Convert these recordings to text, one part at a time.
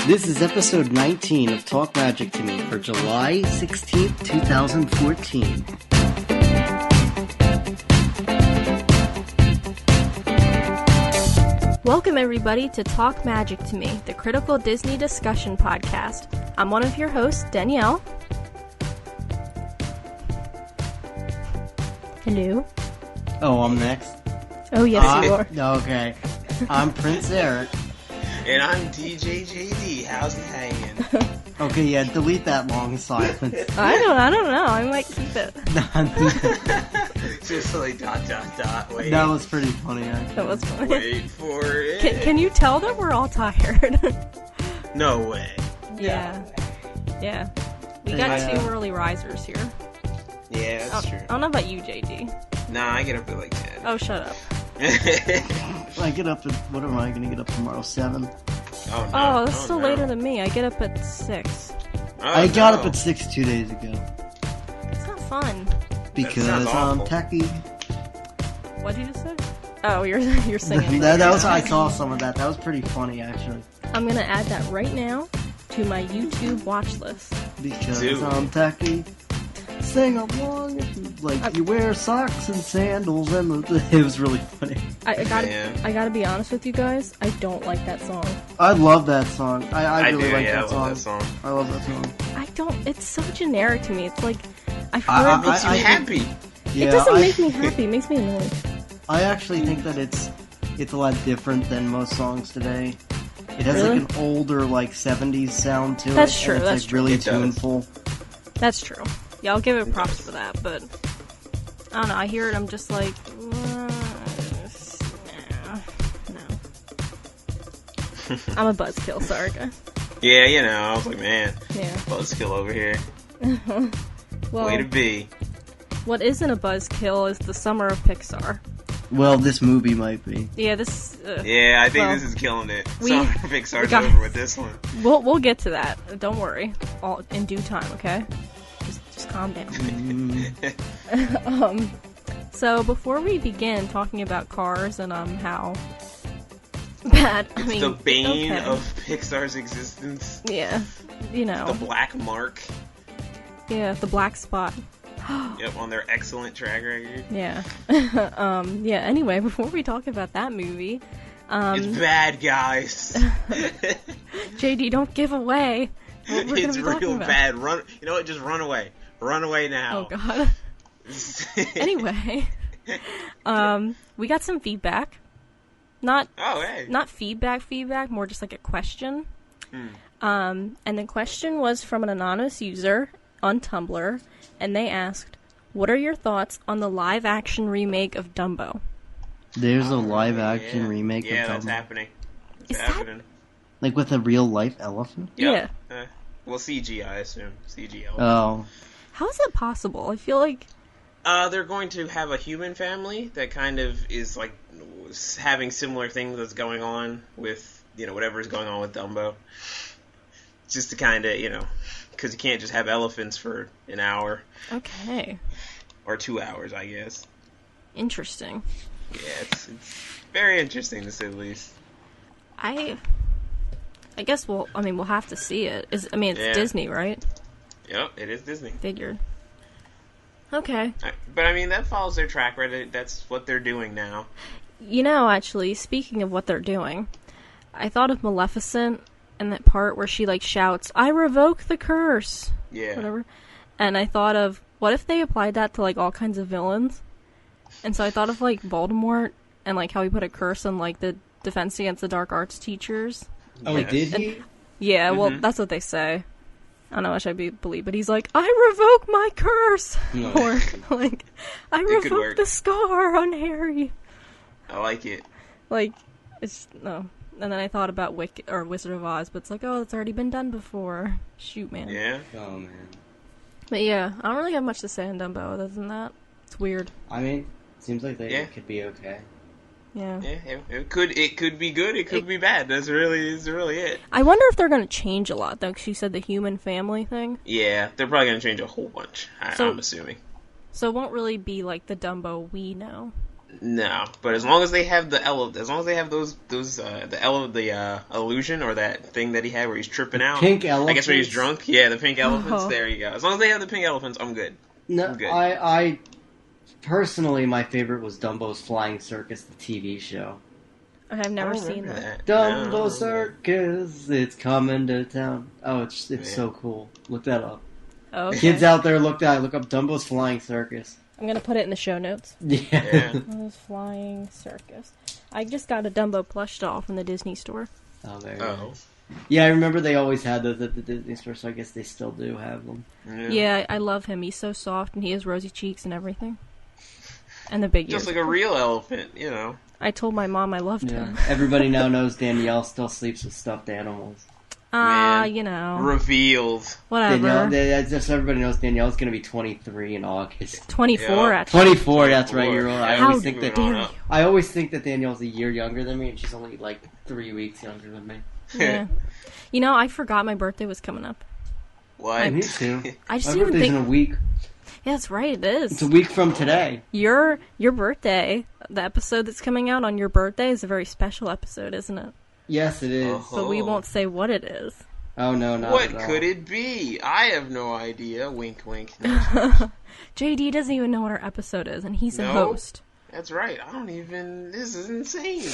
This is episode 19 of Talk Magic to Me for July 16th, 2014. Welcome everybody to Talk Magic to Me, the critical Disney discussion podcast. I'm one of your hosts, Danielle. Hello. Oh, I'm next? Oh, yes, you are. Okay. I'm Prince Eric. And I'm DJJD. How's it hanging? Okay, yeah, delete that long silence. I don't know. I might keep it. Just like ... Wait. That was pretty funny, actually. That was funny. Wait for it. Can you tell that we're all tired? No way. Yeah. Yeah. We got two early risers here. Yeah, that's true. I don't know about you, JD. Nah, I get up at like 10. Oh, shut up. I get up at, what am I going to get up tomorrow, 7? Oh, no. Oh, that's still later than me. I get up at 6. I got up at 6 2 days ago. It's not fun. Because I'm techie. What'd you just say? Oh, you're singing. that was, I saw some of that. That was pretty funny, actually. I'm gonna add that right now to my YouTube watch list. Because I'm techie. Sing along, like you wear socks and sandals, and it was really funny. I gotta be honest with you guys. I don't like that song. I love that song. I really do, like yeah, that song. I love that song. I don't. It's so generic to me. It's like I've It heard. makes you happy. Yeah, it doesn't make me happy. It makes me annoyed. I actually think that it's a lot different than most songs today. It has Really? like an older, like 70s sound to it. That's true, And it's that's like true. really It does. tuneful. That's true. Yeah, I'll give it props for that. But I don't know. I hear it. I'm just like, no. I'm a buzzkill. Sorry, guys. Yeah, you know, I was like, man, Yeah. buzzkill over here. Well, Way to be. what isn't a buzzkill is the summer of Pixar. Well, this movie might be. Yeah, this. Yeah, I think well, this is killing it. we- Sorry, Pixar's got- over with this one. We'll get to that. Don't worry. All in due time. Okay. Just calm down. So before we begin talking about cars and how bad, I mean, The bane okay. of Pixar's existence. Yeah, you know, The black mark. yeah, the black spot. Yep, on their excellent track record. Yeah. Yeah. Anyway, before we talk about that movie, It's bad, guys. JD, don't give away what we're It's gonna be talking real about. bad. Run. You know what? Just run away. Run away now. Oh God. Anyway, we got some feedback. Not feedback, more just like a question. And the question was from an anonymous user on Tumblr, and they asked, "What are your thoughts on the live-action remake of Dumbo?" There's a live-action remake Yeah, of that's Dumbo. happening. Is It's that- happening. Like with a real-life elephant? Yep. Well, CG, I assume. CG element. Oh. How is that possible? I feel like They're going to have a human family that kind of is like having similar things that's going on with, whatever's going on with Dumbo. Just to kind of, because you can't just have elephants for an hour. okay, Or 2 hours, I guess. interesting. Yeah, it's very interesting to say the least. I guess we'll have to see it. It's Yeah. Disney, right? Yep, it is Disney. Figured. Okay. But I mean, that follows their track record. That's what they're doing now. Actually, speaking of what they're doing, I thought of Maleficent and that part where she, like, shouts, "I revoke the curse!" Yeah. Whatever. And I thought of, what if they applied that to, like, all kinds of villains? And so I thought of, like, Voldemort and, like, how he put a curse on, like, the Defense Against the Dark Arts teachers. Oh, Yes. did he? Yeah, well, that's what they say. I don't know what I believe, but he's like, "I revoke my curse!" No. Or, like, "I could revoke work. the scar on Harry." I like it. Like, it's, no. And then I thought about Wizard of Oz, but it's like, oh, it's already been done before. Shoot, man. Yeah. Oh, man. But yeah, I don't really have much to say on Dumbo other than that. It's weird. I mean, seems like it could be okay. Yeah. Yeah, it could be good, it could be bad. That's really it. I wonder if they're going to change a lot, though, because you said the human family thing. Yeah, they're probably going to change a whole bunch, I'm assuming. So it won't really be like the Dumbo we know. No, but as long as they have as long as they have the illusion or that thing that he had where he's tripping out. Pink elephants. I guess when he's drunk. Yeah, the pink elephants. There you go. As long as they have the pink elephants, I'm good. No, I'm good. I personally, my favorite was Dumbo's Flying Circus, the TV show. I've never seen that. Dumbo Circus, it's coming to town. Oh, it's so cool. Look that up. Okay. Kids out there, look up Dumbo's Flying Circus. I'm gonna put it in the show notes. Yeah. Dumbo's Flying Circus. I just got a Dumbo plush doll from the Disney store. Oh, very nice. Yeah, I remember they always had those at the Disney store, so I guess they still do have them. Yeah, I love him. He's so soft, and he has rosy cheeks and everything. And the big ears. Just like a real elephant, you know. I told my mom I loved him. Everybody now knows Danielle still sleeps with stuffed animals. You know. Revealed. Whatever. Just so everybody knows, Danielle's going to be 23 in August. 24, actually. 24, that's right. You're old. I always think that Danielle's a year younger than me, and she's only like 3 weeks younger than me. Yeah. You know, I forgot my birthday was coming up. What? Me too. I just my even birthday's think... in a week. Yeah, that's right, it is. It's a week from today. Your birthday, the episode that's coming out on your birthday is a very special episode, isn't it? Yes, it is. But we won't say what it is. Oh, no, not what at all. could it be? I have no idea. Wink, wink. JD doesn't even know what our episode is, and he's a host. That's right. I don't even... This is insane.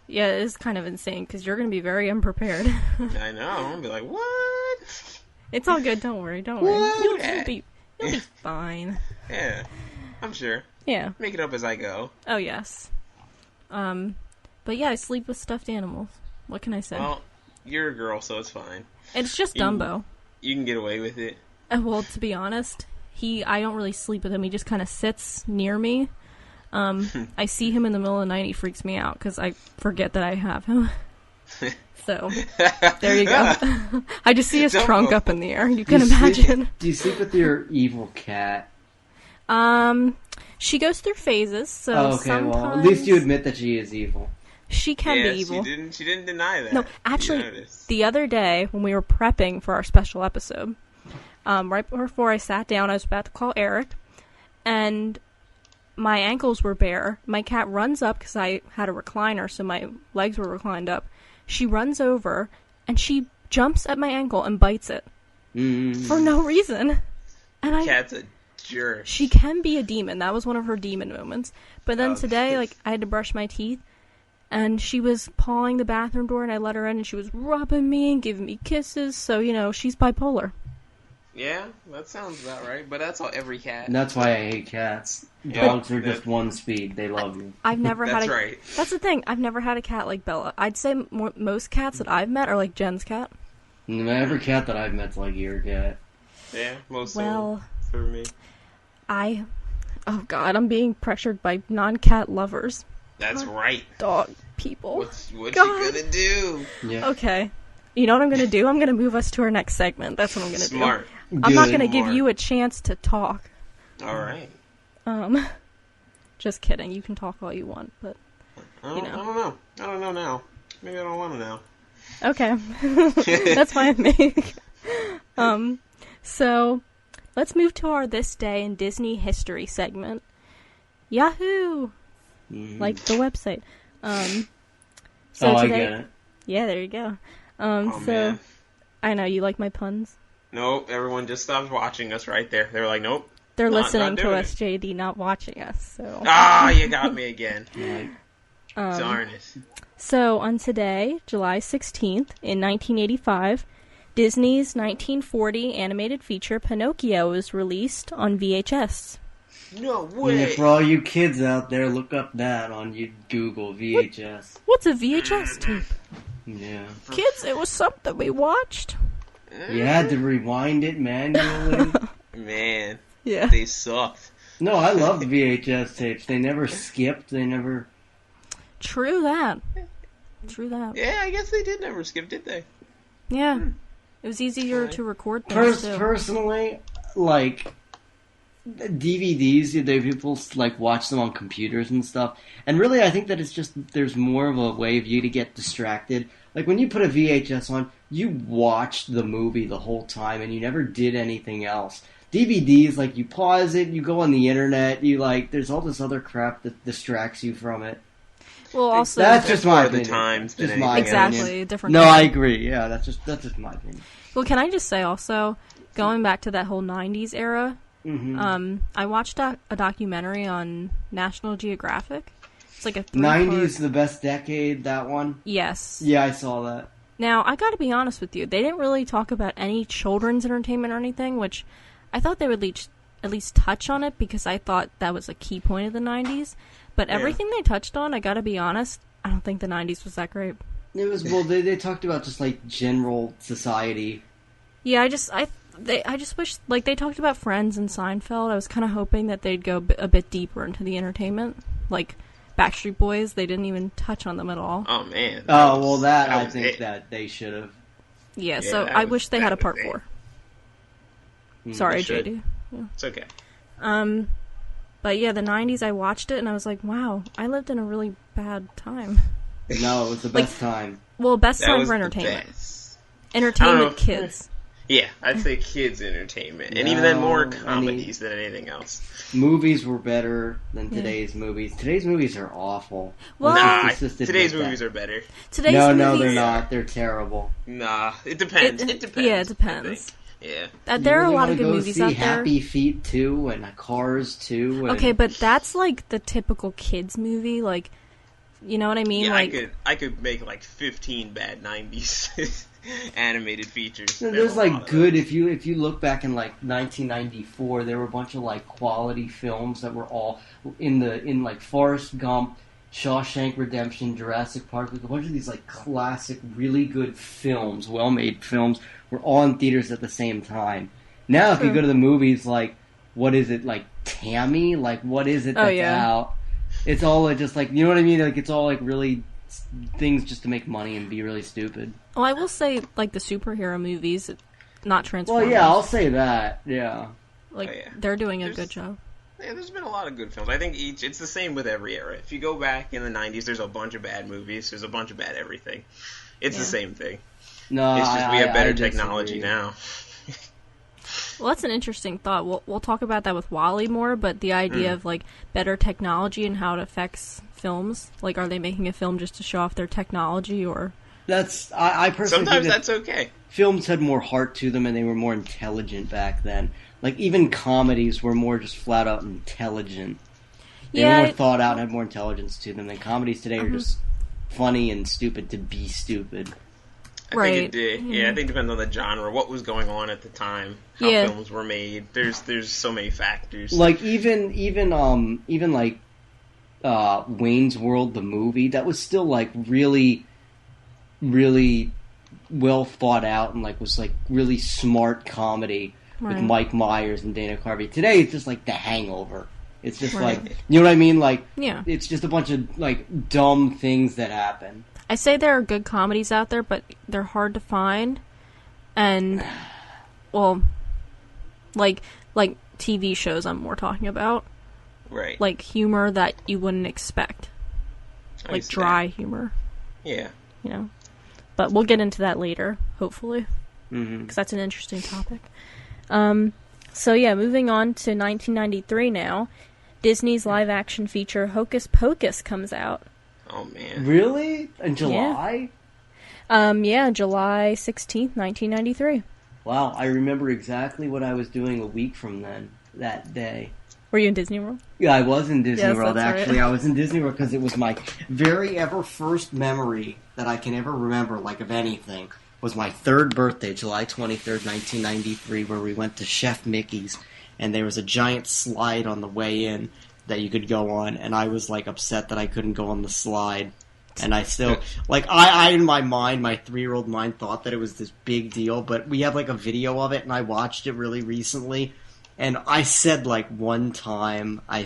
Yeah, it is kind of insane, because you're going to be very unprepared. I know. I'm going to be like, what? It's all good. Don't worry. Don't worry. You'll be fine. Yeah, I'm sure. Yeah. Make it up as I go. Oh, yes. But yeah, I sleep with stuffed animals. What can I say? Well, you're a girl, so it's fine. It's just Dumbo. You can get away with it. Well, to be honest, I don't really sleep with him. He just kind of sits near me. I see him in the middle of the night. He freaks me out because I forget that I have him. So, there you go. I just see his trunk up in the air. You can imagine. Do you sleep with your evil cat? She goes through phases, so okay, sometimes... well, at least you admit that she is evil. She can be evil. She didn't deny that. No, actually, the other day, when we were prepping for our special episode, right before I sat down, I was about to call Eric, and my ankles were bare. My cat runs up, because I had a recliner, so my legs were reclined up. She runs over, and she jumps at my ankle and bites it. For no reason. And Cat's a jerk. She can be a demon. That was one of her demon moments. But then today, I had to brush my teeth, and she was pawing the bathroom door, and I let her in, and she was rubbing me and giving me kisses. So, she's bipolar. Yeah, that sounds about right. But that's every cat. And that's why I hate cats. Dogs are just one speed. They love you. I've never had right. That's the thing. I've never had a cat like Bella. I'd say most cats that I've met are like Jen's cat. Every cat that I've met's like your cat. Yeah, most well, for me. Oh God, I'm being pressured by non-cat lovers. That's right. Dog people. What's you gonna do? Yeah. Okay. You know what I'm gonna do? I'm gonna move us to our next segment. That's what I'm gonna do. Smart. I'm not gonna give you a chance to talk. All right. Just kidding. You can talk all you want, but I don't know. I don't know now. Maybe I don't want to know. Okay. That's fine with me. So let's move to our This Day in Disney History segment. Yahoo! Like the website. So today, I get it. Yeah, there you go. Man. I know you like my puns. Nope, everyone just stopped watching us right there. They were like, nope. They're listening to us, JD, not watching us. So. You got me again. Darn it. So, on today, July 16th, in 1985, Disney's 1940 animated feature Pinocchio was released on VHS. No way. And for all you kids out there, look up that on Google VHS. What's a VHS tape? Yeah. Kids, it was something we watched. You had to rewind it manually. Man. Yeah. They sucked. No, I loved VHS tapes. They never skipped. They never... True that. Yeah, I guess they did never skip, did they? Yeah. It was easier to record things, too. Personally, like... DVDs, people like watch them on computers and stuff, and really I think that it's just there's more of a way of you to get distracted. Like when you put a VHS on, you watched the movie the whole time and you never did anything else. DVDs, like, you pause it, you go on the internet, you, like, there's all this other crap that distracts you from it. Well, also... That's just my opinion. The times just my exactly, opinion. Different No, time. I agree. Yeah, that's just my opinion. Well, can I just say also, going back to that whole 90s era, I watched a documentary on National Geographic. It's like a 90s, the best decade, that one? Yes. Yeah, I saw that. Now, I gotta be honest with you, they didn't really talk about any children's entertainment or anything, which I thought they would at least touch on it, because I thought that was a key point of the 90s. But everything they touched on, I gotta be honest, I don't think the 90s was that great. It was, well, they talked about just, like, general society. Yeah, I just wish, like, they talked about Friends and Seinfeld. I was kind of hoping that they'd go a bit deeper into the entertainment. Like, Backstreet Boys, they didn't even touch on them at all. Oh, man. Oh, well, I think that they should have. Yeah, so I wish they had a part 4. Sorry, JD. Yeah. It's okay. But yeah, the 90s, I watched it, and I was like, wow, I lived in a really bad time. No, it was the best time. Well, best time for entertainment. Entertainment kids. Yeah, I'd say kids' entertainment. And even then, more comedies than anything else. Movies were better than today's movies. Today's movies are awful. Well, today's movies are better. No, they're not. They're terrible. Nah, it depends. It depends. Yeah, it depends. Yeah. There are a lot of good movies out there. Happy Feet 2 and Cars 2. Okay, but that's like the typical kids movie, like, you know what I mean? Yeah, like, I could make like 15 bad 90s animated features. There's like good, if you look back in like 1994, there were a bunch of like quality films that were all in like Forrest Gump, Shawshank Redemption, Jurassic Park, like a bunch of these like classic, really good films, well-made films, were all in theaters at the same time. Now, if you go to the movies, like, what is it, like, Tammy? Like, what is it that's out? It's all just, like, you know what I mean? Like, it's all, like, really things just to make money and be really stupid. Well, I will say, like, the superhero movies, not Transformers. Well, yeah, I'll say that, yeah. Like, they're doing a good job. Yeah, there's been a lot of good films. I think it's the same with every era. If you go back in the 90s, there's a bunch of bad movies. There's a bunch of bad everything. It's the same thing. No, it's just we have better technology now. Well, that's an interesting thought. We'll talk about that with Wally more, but the idea of, like, better technology and how it affects films. Like, are they making a film just to show off their technology, or... I personally sometimes think that's okay. Films had more heart to them, and they were more intelligent back then. Like, even comedies were more just flat out intelligent. They were more thought out and had more intelligence to them than comedies today are just funny and stupid to be stupid. I think it did. Yeah, I think it depends on the genre, what was going on at the time, how films were made. There's so many factors. Like even like Wayne's World, the movie, that was still like really, really well thought out and like was like really smart comedy with Mike Myers and Dana Carvey. Today it's just like The Hangover. It's just like, you know what I mean? Like, it's just a bunch of like dumb things that happen. I say there are good comedies out there, but they're hard to find. And, well, like TV shows I'm more talking about. Right. Like humor that you wouldn't expect. Like dry humor. Yeah. You know? But we'll get into that later, hopefully. Mm-hmm. Because that's an interesting topic. So yeah, moving on to 1993 now. Disney's live-action feature Hocus Pocus comes out. Oh, man. Really? In July? Yeah, July 16th, 1993. Wow, I remember exactly what I was doing a week from then, that day. Were you in Disney World? Yeah, I was in Disney World, that's actually. Right. I was in Disney World because it was my very ever first memory that I can ever remember, like, of anything, was my third birthday, July 23rd, 1993, where we went to Chef Mickey's, and there was a giant slide on the way in that you could go on, and I was, like, upset that I couldn't go on the slide. And I still, like, I in my mind, my 3-year-old mind thought that it was this big deal, but we have, like, a video of it, and I watched it really recently, and I said, like, one time, I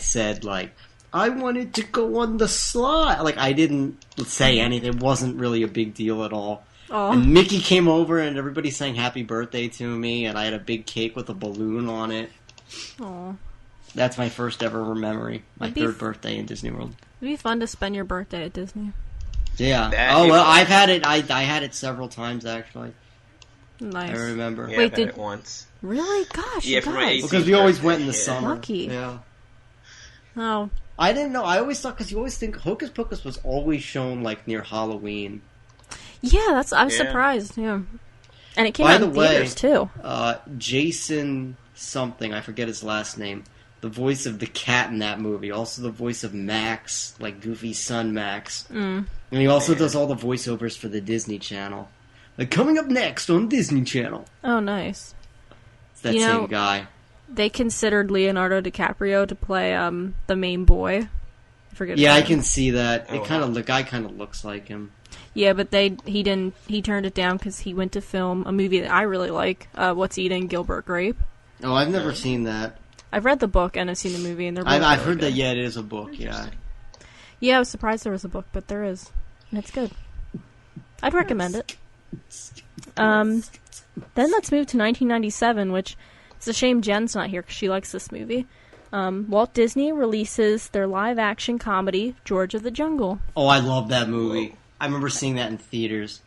wanted to go on the slide. Like, I didn't say anything. It wasn't really a big deal at all. Aww. And Mickey came over, and everybody sang happy birthday to me, and I had a big cake with a balloon on it. Aww. That's my first ever memory. My third birthday in Disney World. It'd be fun to spend your birthday at Disney. Yeah. I've had it. I had it several times, actually. Nice. I remember. Yeah, Wait, I've had it once. Really? Gosh, Yeah, for my 18th because we always birthday, went in the summer. Lucky. Yeah. Oh. I didn't know. I always thought, because you always think Hocus Pocus was always shown like near Halloween. Yeah, I was surprised. Yeah, and it came out in theaters too. Jason something, I forget his last name. The voice of the cat in that movie, also the voice of Max, like Goofy's son Max, and he also does all the voiceovers for the Disney Channel. Like coming up next on Disney Channel. Oh, nice. It's that same guy. They considered Leonardo DiCaprio to play the main boy. I forget. Yeah, I can see that. Oh, The guy kind of looks like him. Yeah, but he didn't. He turned it down because he went to film a movie that I really like. What's Eating Gilbert Grape? Oh, I've never seen that. I've read the book and I've seen the movie, and they're both I've really heard good. that. Yeah, it is a book. Yeah. Yeah, I was surprised there was a book, but there is, and it's good. I'd recommend it. Then let's move to 1997, which it's a shame Jen's not here because she likes this movie. Walt Disney releases their live-action comedy, George of the Jungle. Oh, I love that movie. I remember seeing that in theaters.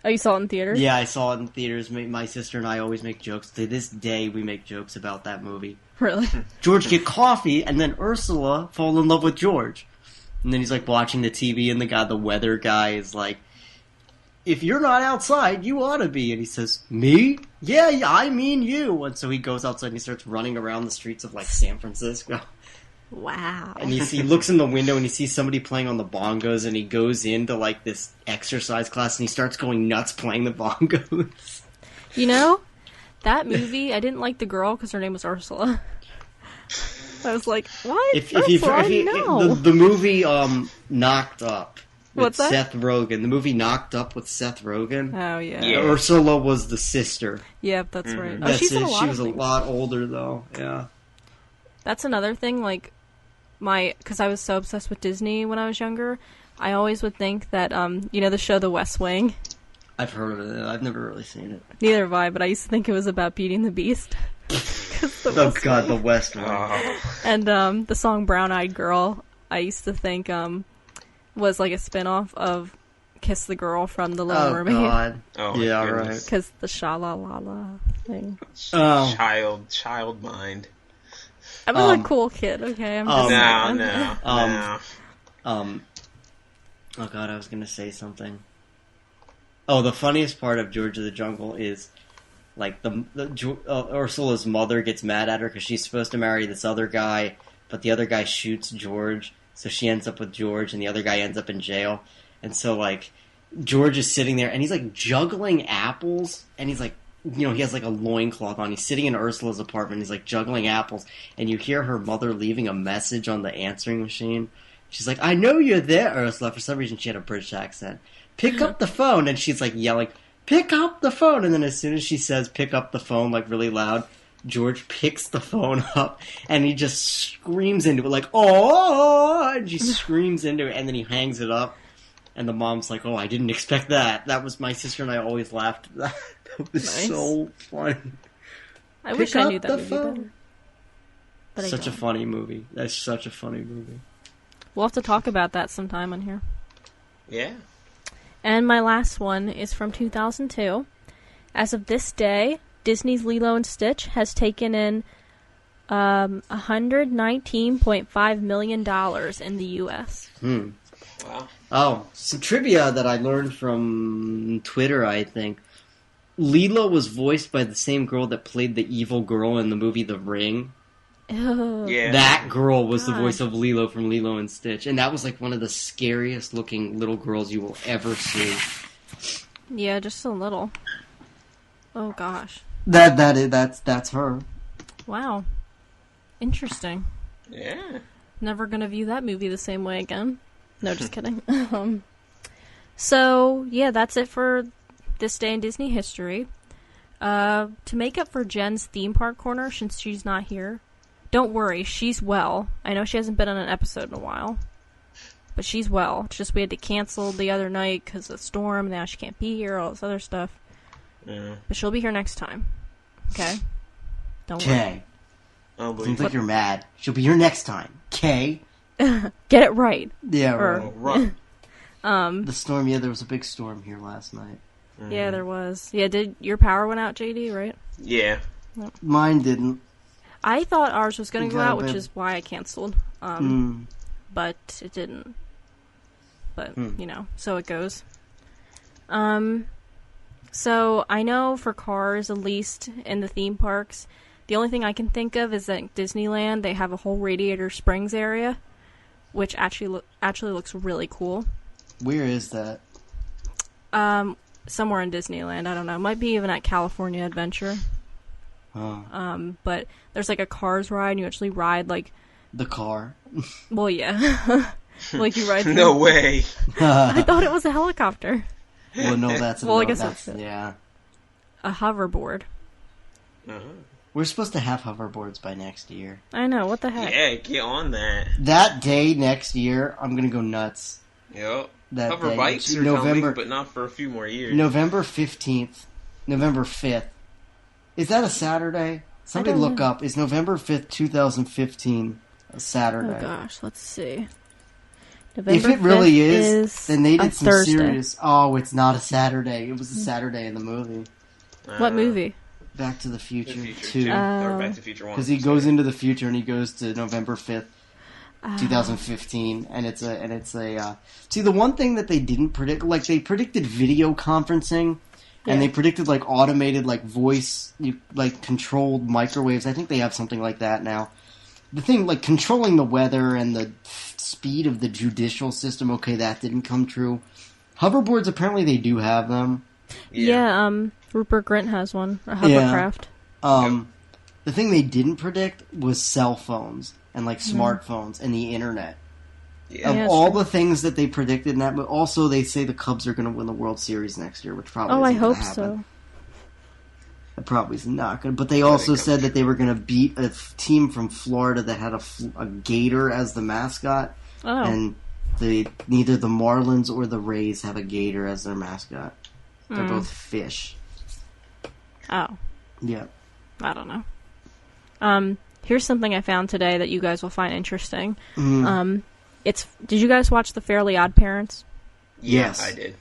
Oh, you saw it in theaters? Yeah, I saw it in theaters. My sister and I always make jokes. To this day, we make jokes about that movie. Really? George get coffee, and then Ursula fall in love with George. And then he's like watching the TV, and the weather guy is like, if you're not outside, you ought to be. And he says, me? Yeah, I mean you. And so he goes outside and he starts running around the streets of like San Francisco. Wow. And he looks in the window and he sees somebody playing on the bongos, and he goes into like this exercise class and he starts going nuts playing the bongos. You know, that movie, I didn't like the girl because her name was Ursula. I was like, what? No. The movie Knocked Up with What's that? Seth Rogen. The movie Knocked Up with Seth Rogen. Oh, yeah. Yeah. Ursula was the sister. Yep, that's right. Oh, That's she's in it. a lot She of was a things. lot older though. Yeah. That's another thing, like, because I was so obsessed with Disney when I was younger, I always would think that, the show The West Wing? I've heard of it. I've never really seen it. Neither have I, but I used to think it was about Beauty and the Beast. Oh God, The West Wing. And the song Brown Eyed Girl, I used to think was like a spin-off of Kiss the Girl from The Little Mermaid. God. Oh, yeah, goodness. right. Because the sha-la-la-la thing. Oh. Child mind. I was a cool kid, okay? I'm just saying. No. Oh God, I was gonna say something. Oh, the funniest part of George of the Jungle is, like, Ursula's mother gets mad at her because she's supposed to marry this other guy, but the other guy shoots George, so she ends up with George, and the other guy ends up in jail. And so, like, George is sitting there, and he's, like, juggling apples, and he's, like, he has, like, a loincloth on. He's sitting in Ursula's apartment, he's, like, juggling apples, and you hear her mother leaving a message on the answering machine. She's like, I know you're there, Ursula. For some reason, she had a British accent. Pick up the phone, and she's, like, yelling, pick up the phone! And then as soon as she says pick up the phone, like, really loud, George picks the phone up, and he just screams into it, like, oh! And she screams into it, and then he hangs it up, and the mom's like, oh, I didn't expect that. That was, my sister and I always laughed at that. That was so funny. I wish I knew that movie better. But Such a funny movie. That's such a funny movie. We'll have to talk about that sometime on here. Yeah. And my last one is from 2002. As of this day, Disney's Lilo and Stitch has taken in $119.5 million in the U.S. Wow. Oh, some trivia that I learned from Twitter, I think. Lilo was voiced by the same girl that played the evil girl in the movie The Ring. Ew. Yeah. That girl was the voice of Lilo from Lilo and Stitch, and that was like one of the scariest looking little girls you will ever see. Yeah, just a little. Oh gosh. That's her. Wow. Interesting. Yeah. Never gonna view that movie the same way again. No, just kidding. So yeah, that's it for this day in Disney history. To make up for Jen's theme park corner, since she's not here. Don't worry, she's well. I know she hasn't been on an episode in a while. But she's well. It's just we had to cancel the other night because of the storm. Now she can't be here, all this other stuff. Yeah. But she'll be here next time. Okay? Don't worry. Kay. Oh, Seems like you're mad. She'll be here next time. Kay. Get it right. Yeah, Or- right. Right. The storm, there was a big storm here last night. Yeah, there was. Yeah, did your power went out, JD, right? Yeah. Mine didn't. I thought ours was going to go out, which is why I canceled. But it didn't. But, so it goes. So I know for cars, at least in the theme parks, the only thing I can think of is that Disneyland, they have a whole Radiator Springs area, which actually looks really cool. Where is that? Somewhere in Disneyland. I don't know. It might be even at California Adventure. Oh. But there's like a Cars ride, and you actually ride like the car. Well, yeah. Like you ride. No way. I thought it was a helicopter. Well, no, that's I guess that's yeah. A hoverboard. We're supposed to have hoverboards by next year. I know. What the heck? Yeah, get on that. That day next year, I'm gonna go nuts. Yep. That Hover day. bikes are coming, but not for a few more years. November 15th, November 5th. Is that a Saturday? Somebody look up. Is November 5th, 2015 a Saturday? Oh gosh, let's see. November if it really is, then they did some Thursday. serious. Oh, it's not a Saturday. It was a Saturday in the movie. What movie? Back to the Future 2. Or Back to the Future 1. Because he goes into the future and he goes to November 5th, 2015, and it's a. See, the one thing that they didn't predict, like they predicted video conferencing, and they predicted like automated like voice, like controlled microwaves. I think they have something like that now. The thing like controlling the weather and the speed of the judicial system. Okay, that didn't come true. Hoverboards, apparently they do have them. Yeah, Rupert Grint has one, a hovercraft. The thing they didn't predict was cell phones and like smartphones and the internet. Of all the things that they predicted in that, but also they say the Cubs are going to win the World Series next year, which probably isn't I hope gonna happen. so. That probably is not going to. But they also said that they were going to beat a team from Florida that had a gator as the mascot. Oh. And neither the Marlins or the Rays have a gator as their mascot. They're both fish. Oh. Yeah. I don't know. Here's something I found today that you guys will find interesting. Did you guys watch The Fairly Odd Parents? Yes. I did.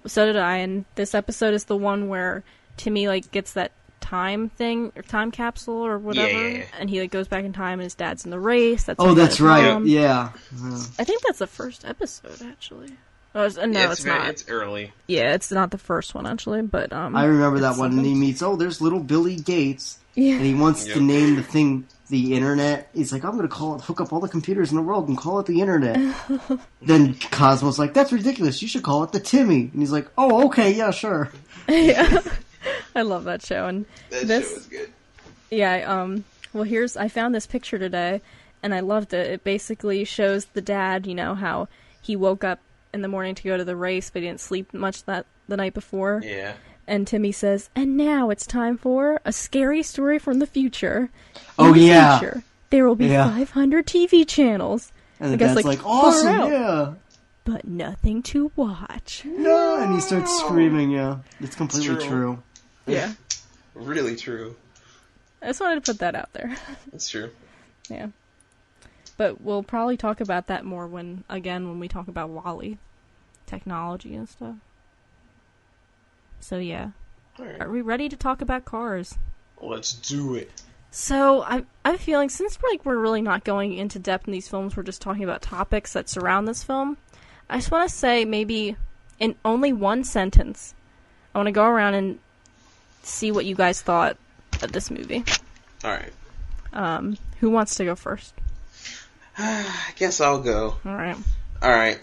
So did I, and this episode is the one where Timmy like gets that time thing or time capsule or whatever, and he like goes back in time and his dad's in the race. That's right. Yeah. I think that's the first episode actually. It's not. It's early. Yeah, it's not the first one actually, but I remember that one. And he meets. There's little Billy Gates, and he wants to name the thing the internet. He's like, I'm going to hook up all the computers in the world and call it the internet. Then Cosmo's like, that's ridiculous. You should call it the Timmy. And he's like, oh, okay, yeah, sure. Yeah. I love that show. And that show was good. Yeah, well, I found this picture today, and I loved it. It basically shows the dad, how he woke up in the morning to go to the race, but he didn't sleep much the night before. Yeah. And Timmy says, and now it's time for a scary story from the future. In the future, there will be 500 TV channels. And the dad's like, awesome, yeah. But nothing to watch. No, and he starts screaming, It's completely true. Yeah. Really true. I just wanted to put that out there. That's true. Yeah. But we'll probably talk about that more when we talk about WALL-E. Technology and stuff. So, yeah. Right. Are we ready to talk about cars? Let's do it. So, I'm feeling, since we're really not going into depth in these films, we're just talking about topics that surround this film, I just want to say, maybe in only one sentence, I want to go around and see what you guys thought of this movie. Alright. Who wants to go first? I guess I'll go. Alright.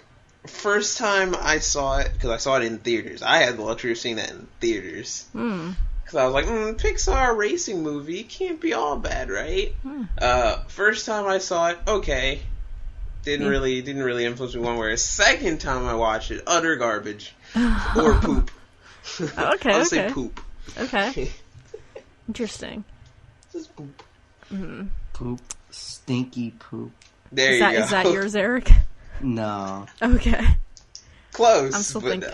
First time I saw it, because I saw it in theaters. I had the luxury of seeing that in theaters. Because I was like, Pixar racing movie can't be all bad, right? First time I saw it, okay. Didn't really influence me one way. Second time I watched it, utter garbage. Or poop. Okay, I'll say poop. Okay. Interesting. Just poop. Poop. Stinky poop. There you go. Is that yours, Eric? No. Okay. Close. I'm still thinking.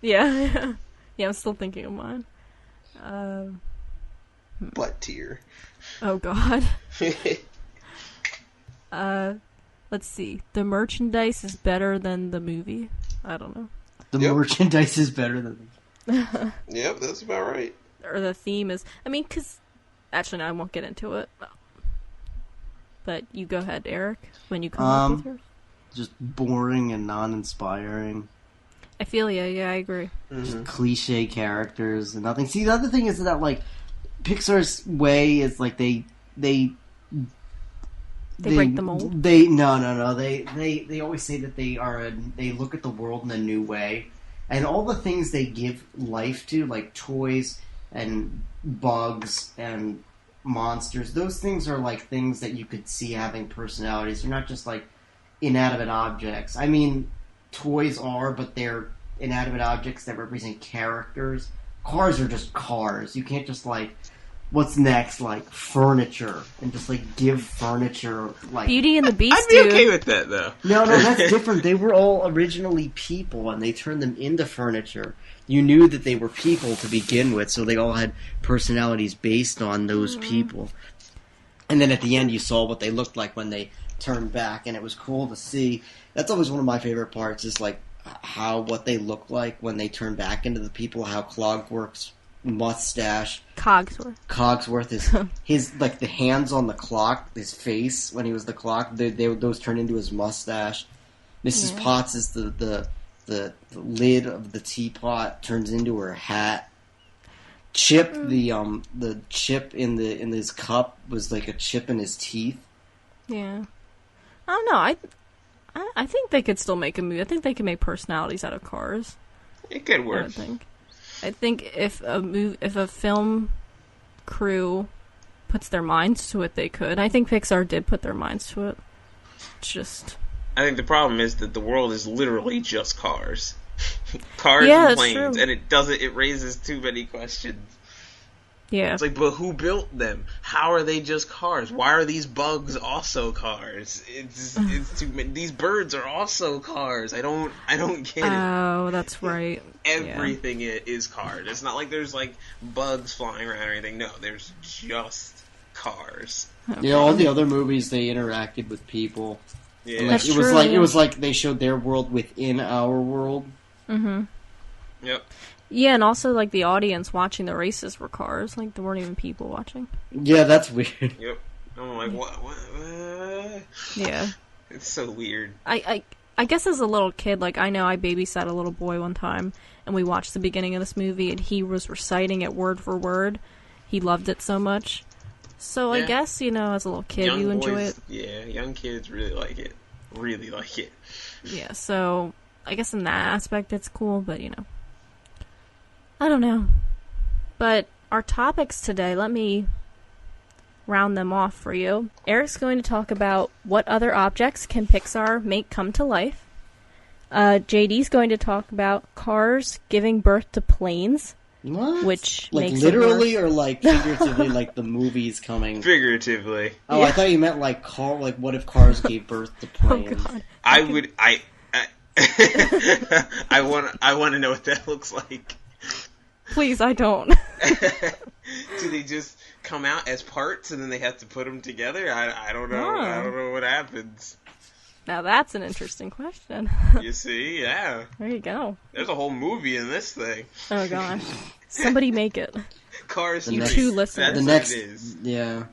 Yeah, I'm still thinking of mine. Butt tier. Oh God. Let's see. The merchandise is better than the movie. I don't know. The merchandise is better than. Yep, that's about right. Or the theme is... I mean, because... Actually, no, I won't get into it. But you go ahead, Eric, when you come up with yours. Just boring and non-inspiring. I feel you. Yeah, I agree. Just cliche characters and nothing. See, the other thing is that, like, Pixar's way is, like, they break the mold. No. They always say that they look at the world in a new way. And all the things they give life to, like toys and bugs and monsters, those things are like things that you could see having personalities. They're not just like inanimate objects. I mean, toys are, but they're inanimate objects that represent characters. Cars are just cars. You can't just like, what's next? Like furniture, and just like give furniture like Beauty and the Beast. I'd be okay with that though. No, that's different. They were all originally people, and they turned them into furniture. You knew that they were people to begin with, so they all had personalities based on those people. And then at the end, you saw what they looked like when they turned back, and it was cool to see. That's always one of my favorite parts, is like what they look like when they turn back into the people. How Clockwork's mustache, Cogsworth is his like the hands on the clock, his face when he was the clock. Those turn into his mustache. Mrs. Potts is the lid of the teapot turns into her hat. Chip, the chip in his cup was like a chip in his teeth. Yeah, I don't know. I think they could still make a movie. I think they can make personalities out of cars. It could work. I think if a film crew puts their minds to it, they could. I think Pixar did put their minds to it. It's just... I think the problem is that the world is literally just cars. Cars and planes, and it raises too many questions. Yeah. It's like, but who built them? How are they just cars? Why are these bugs also cars? It's too many. These birds are also cars. I don't get it. Oh, that's right. Everything is cars. It's not like there's like bugs flying around or anything. No, there's just cars. Okay. Yeah, all the other movies they interacted with people. Yeah, like, that's it true, was it was like they showed their world within our world. Mm-hmm. Yep. Yeah, and also like the audience watching the races were cars. Like there weren't even people watching. Yeah, that's weird. Yep. I'm like, what? Yeah. It's so weird. I guess as a little kid, like I know I babysat a little boy one time, and we watched the beginning of this movie, and he was reciting it word for word. He loved it so much. So I guess, as a little kid, you enjoy it. Yeah, young kids really like it. Really like it. Yeah, so I guess in that aspect it's cool, but, I don't know. But our topics today, let me round them off for you. Eric's going to talk about what other objects can Pixar make come to life. JD's going to talk about cars giving birth to planes. What? Which like makes literally or like figuratively, like the movies coming? Figuratively. Oh, yeah. I thought you meant like what if cars gave birth to planes? Oh, God. I want to know what that looks like. Please, I don't. Do they just come out as parts and then they have to put them together? I don't know. Oh. I don't know what happens. Now that's an interesting question. You see? Yeah. There you go. There's a whole movie in this thing. Oh, gosh. Somebody make it. Cars. You two listeners. The next, yeah.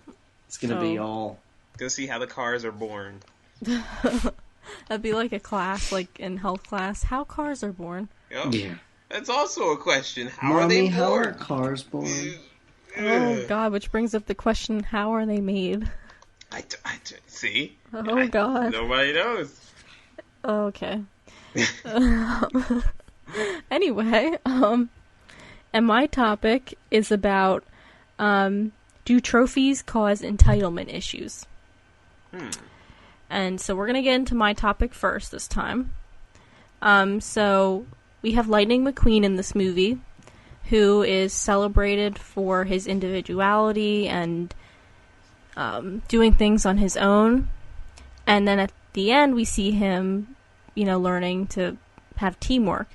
It's going to be all... Go see how the cars are born. That'd be like a class, like in health class. How cars are born. Yep. Yeah. That's also a question. How Mommy, are they born? how are cars born? Oh, God, which brings up the question, how are they made? I see? Oh, God. Nobody knows. Okay. Anyway, and my topic is about, do trophies cause entitlement issues? And so we're going to get into my topic first this time. So we have Lightning McQueen in this movie, who is celebrated for his individuality and doing things on his own. And then at the end, we see him, learning to have teamwork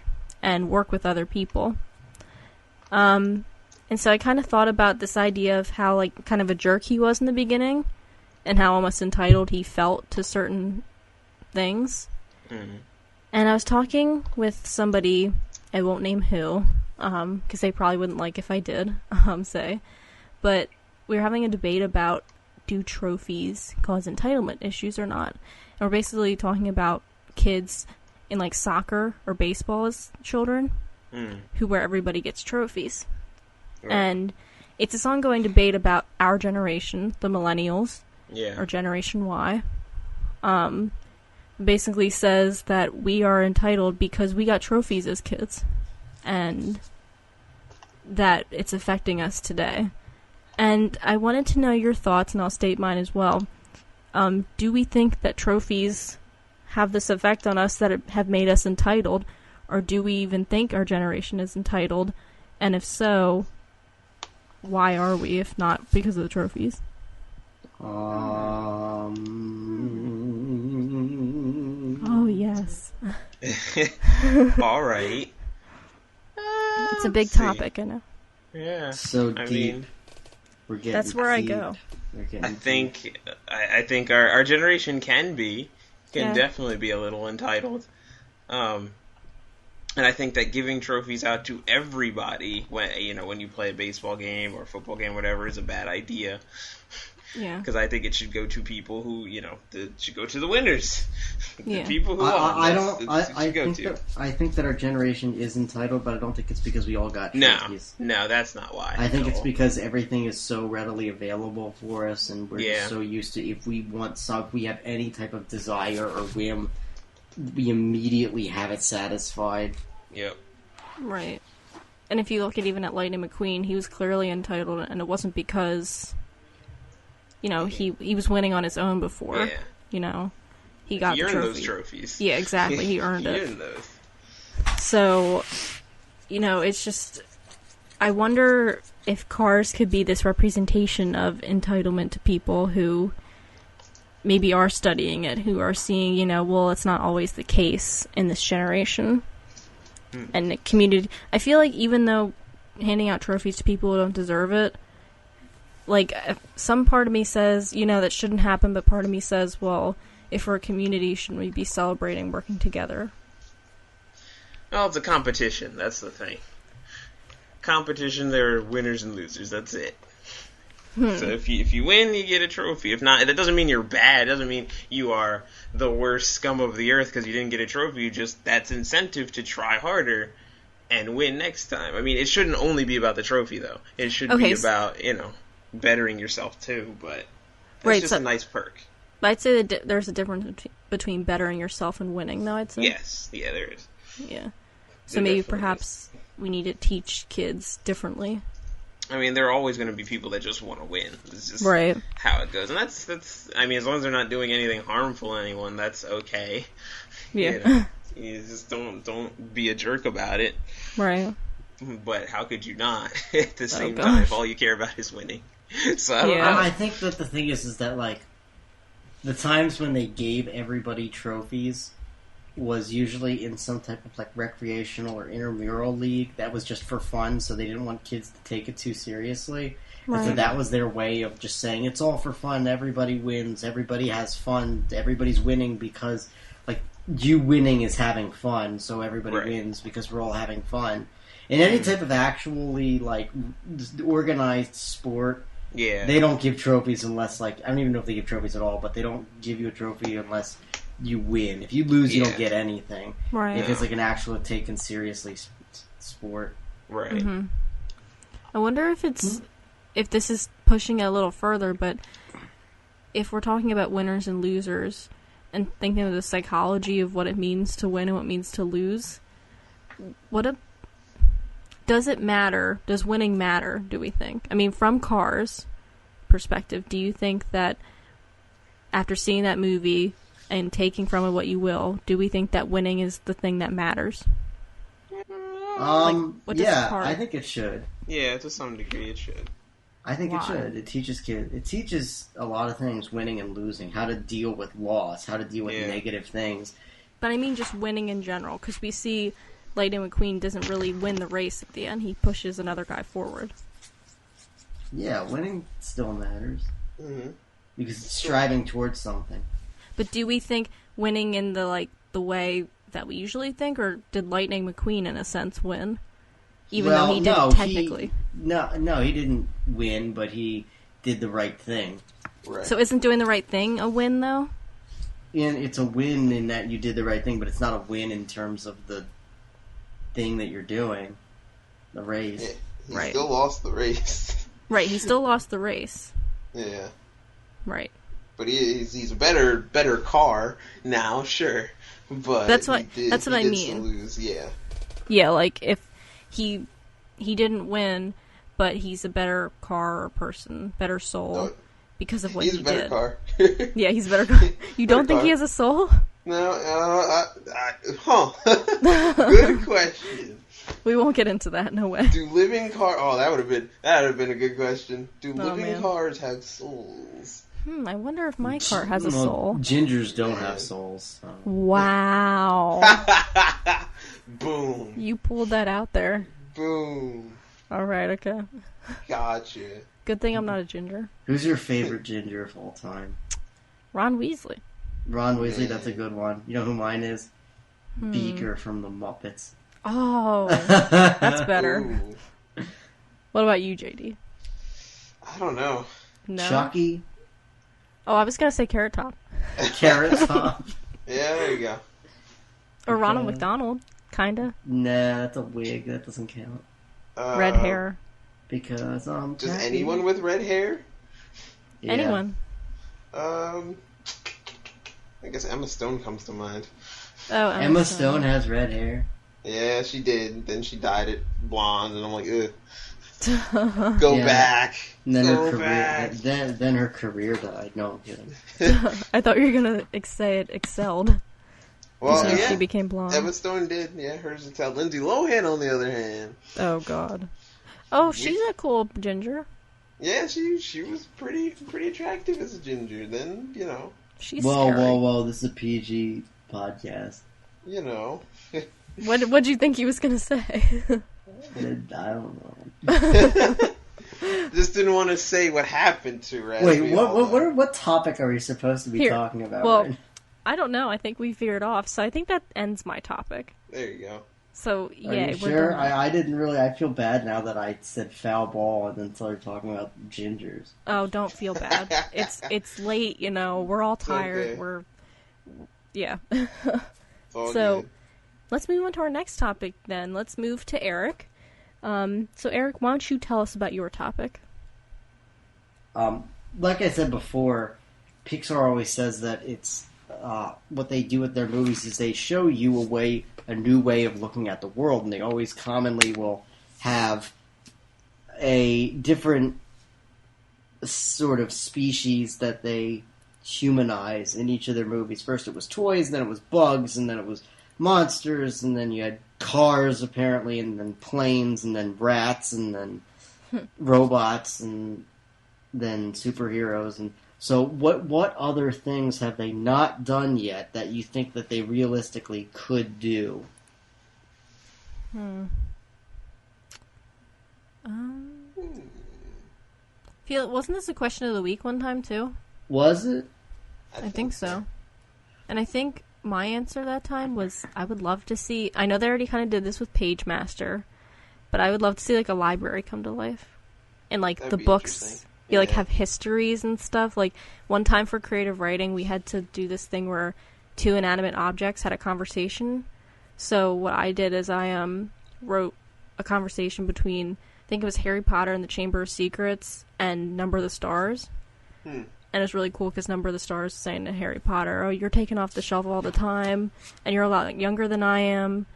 and work with other people. And so I kind of thought about this idea of how, like, kind of a jerk he was in the beginning and how almost entitled he felt to certain things. Mm-hmm. And I was talking with somebody, I won't name who, because they probably wouldn't like if I did, say. But we were having a debate about, do trophies cause entitlement issues or not? And we're basically talking about kids in, like, soccer or baseball as children, where everybody gets trophies. Right. And it's this ongoing debate about our generation, the millennials, or Generation Y. Basically says that we are entitled because we got trophies as kids, and that it's affecting us today. And I wanted to know your thoughts, and I'll state mine as well. Do we think that trophies have this effect on us that have made us entitled, or do we even think our generation is entitled? And if so, why are we, if not because of the trophies? Oh, yes. All right. It's a big topic, I know. Yeah. So deep. Mean, we're getting that's where deep. I go. I think our generation can definitely be a little entitled. And I think that giving trophies out to everybody when you play a baseball game or a football game, whatever, is a bad idea. Yeah. Because I think it should go to people who, should go to the winners. Yeah. The people who won. I think that our generation is entitled, but I don't think it's because we all got trophies. No, that's not why. I think it's because everything is so readily available for us, and we're just so used to, if we have any type of desire or whim, we immediately have it satisfied. Yep. Right. And if you look even at Lightning McQueen, he was clearly entitled, and it wasn't because, he was winning on his own before. Yeah. He got the trophy. He earned those trophies. Yeah, exactly. He earned it. He earned those. So, it's just, I wonder if cars could be this representation of entitlement to people who maybe are studying it, who are seeing, well, it's not always the case in this generation. And the community, I feel like even though handing out trophies to people who don't deserve it, like, some part of me says, that shouldn't happen, but part of me says, well, if we're a community, shouldn't we be celebrating working together? Well, it's a competition, that's the thing. Competition, there are winners and losers, that's it. So if you win, you get a trophy. If not, that doesn't mean you're bad. It doesn't mean you are the worst scum of the earth because you didn't get a trophy. That's incentive to try harder and win next time. I mean, it shouldn't only be about the trophy, though. It should be about, bettering yourself, too. But it's just a nice perk. But I'd say that there's a difference between bettering yourself and winning, though, I'd say. Yes. Yeah, there is. Yeah. So maybe perhaps we need to teach kids differently. I mean, there are always going to be people that just want to win. It's just right. how it goes. And that's I mean, as long as they're not doing anything harmful to anyone, that's okay. Yeah. You just don't be a jerk about it. Right. But how could you not at the same time if all you care about is winning? So I don't know. I think that the thing is that, like, the times when they gave everybody trophies was usually in some type of, like, recreational or intramural league that was just for fun, so they didn't want kids to take it too seriously. Right. And so that was their way of just saying, it's all for fun, everybody wins, everybody has fun, everybody's winning because, like, you winning is having fun, so everybody wins because we're all having fun. In any type of actually, like, organized sport, they don't give trophies unless, like, I don't even know if they give trophies at all, but they don't give you a trophy unless you win. If you lose, you don't get anything. Right. If it's like an actual taken seriously sport. Right. Mm-hmm. I wonder if if this is pushing it a little further, but if we're talking about winners and losers and thinking of the psychology of what it means to win and what it means to lose, does it matter? Does winning matter, do we think? I mean, from Cars' perspective, do you think that after seeing that movie and taking from it what you will, do we think that winning is the thing that matters? I think it should. Yeah, to some degree it should. I think it should. It teaches kids. It teaches a lot of things, winning and losing, how to deal with loss, how to deal with negative things. But I mean just winning in general, because we see Lightning McQueen doesn't really win the race at the end. He pushes another guy forward. Yeah, winning still matters. Mm-hmm. Because it's striving towards something. But do we think winning in the way that we usually think, or did Lightning McQueen in a sense win? even though he didn't technically. No, he didn't win, but he did the right thing. Right. So isn't doing the right thing a win, though? And it's a win in that you did the right thing, but it's not a win in terms of the thing that you're doing, the race. Yeah, he still lost the race. Right, he still lost the race. Yeah. Right. But he's a better car now, sure. But that's what I mean. Lose, yeah. Yeah, like if he didn't win, but he's a better car or person, better soul because of what he did. He's a better car. Yeah, he's a better car. You don't think he has a soul? No, Good question. We won't get into that. No way. Do living cars? Oh, that would have been a good question. Do living cars have souls? I wonder if my car has a soul. Gingers don't have souls. So. Wow. Boom. You pulled that out there. Boom. All right. Okay. Gotcha. Good thing I'm not a ginger. Who's your favorite ginger of all time? Ron Weasley. Ron Weasley, that's a good one. You know who mine is? Beaker from the Muppets. Oh, that's better. Ooh. What about you, JD? I don't know. No. Chucky? Oh, I was going to say Carrot Top. Carrot Top? Yeah, there you go. Or Ronald McDonald, kinda. Nah, that's a wig. That doesn't count. Red hair. Because Just anyone with red hair? Yeah. Anyone. I guess Emma Stone comes to mind. Oh, Emma Stone has red hair. Yeah, she did. Then she dyed it blonde, and I'm like, ugh. Go back. And then her career. Then her career died. No, I'm kidding. I thought you were gonna say it excelled. Well, yeah. She became blonde. Emma Stone did. Yeah, hers excelled. Lindsay Lohan, on the other hand. Oh God. Oh, she's a cool ginger. Yeah, she was pretty attractive as a ginger. Then she's scary. Whoa! This is a PG podcast. What'd you think he was gonna say? I don't know. Just didn't want to say what happened to her. Wait, what topic are we supposed to be talking about? Well, right? I don't know. I think we veered off, so I think that ends my topic. There you go. So yeah, are you sure? I didn't really. I feel bad now that I said foul ball and then started talking about gingers. Oh, don't feel bad. It's late. We're all tired. Okay. Yeah. So good. Let's move on to our next topic then. Let's move to Eric. So Eric, why don't you tell us about your topic? Like I said before, Pixar always says that it's what they do with their movies is they show you a new way of looking at the world, and they always commonly will have a different sort of species that they humanize in each of their movies. First it was toys, then it was bugs, and then it was monsters, and then you had cars apparently, and then planes, and then rats, and then robots, and then superheroes. And so what other things have they not done yet that you think that they realistically could do? Wasn't this a question of the week one time too? Was it? I think so. And I think my answer that time was I would love to see... I know they already kind of did this with Page Master, but I would love to see like a library come to life. And like That'd the be books, you like have histories and stuff. Like one time for creative writing, we had to do this thing where two inanimate objects had a conversation. So what I did is I wrote a conversation between, I think it was Harry Potter and the Chamber of Secrets and Number of the Stars. And it's really cool because Number of the Stars is saying to Harry Potter, oh, you're taken off the shelf all the time, and you're a lot younger than I am.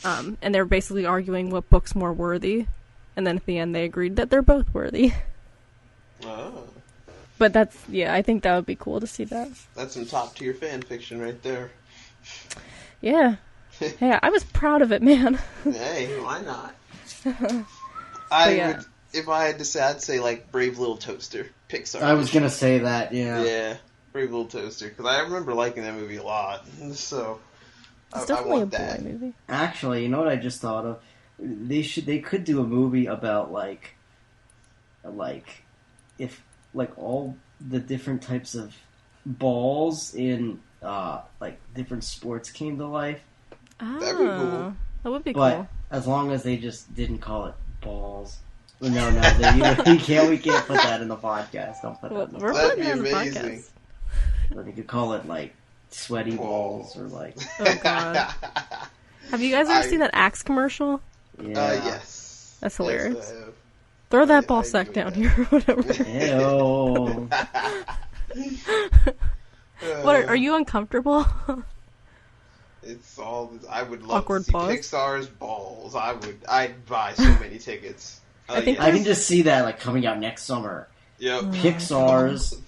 And they're basically arguing what book's more worthy. And then at the end they agreed that they're both worthy. Oh. But I think that would be cool to see that. That's some top tier fan fiction right there. Yeah. Hey, I was proud of it, man. Hey, why not? Would, if I had to say, I'd say like Brave Little Toaster, Pixar. I was gonna say that, yeah. Yeah, Brave Little Toaster, because I remember liking that movie a lot. So it's definitely a boy movie. Actually, you know what I just thought of? They could do a movie about like if like all the different types of balls in like different sports came to life. Oh, that'd be cool. That would be cool. As long as they just didn't call it balls. No, we can't put that in the podcast. Don't put that in the podcast. That'd be amazing. But you could call it, like, sweaty balls or, like... Oh, God. Have you guys ever seen that Axe commercial? Yeah. Yes. That's hilarious. Yes, Throw that ball sack down here or whatever. Ew. What, are you uncomfortable? It's all... I would love Awkward to see pause. Pixar's balls. I'd buy so many tickets. I think I can just see that, like, coming out next summer. Yep. Pixar's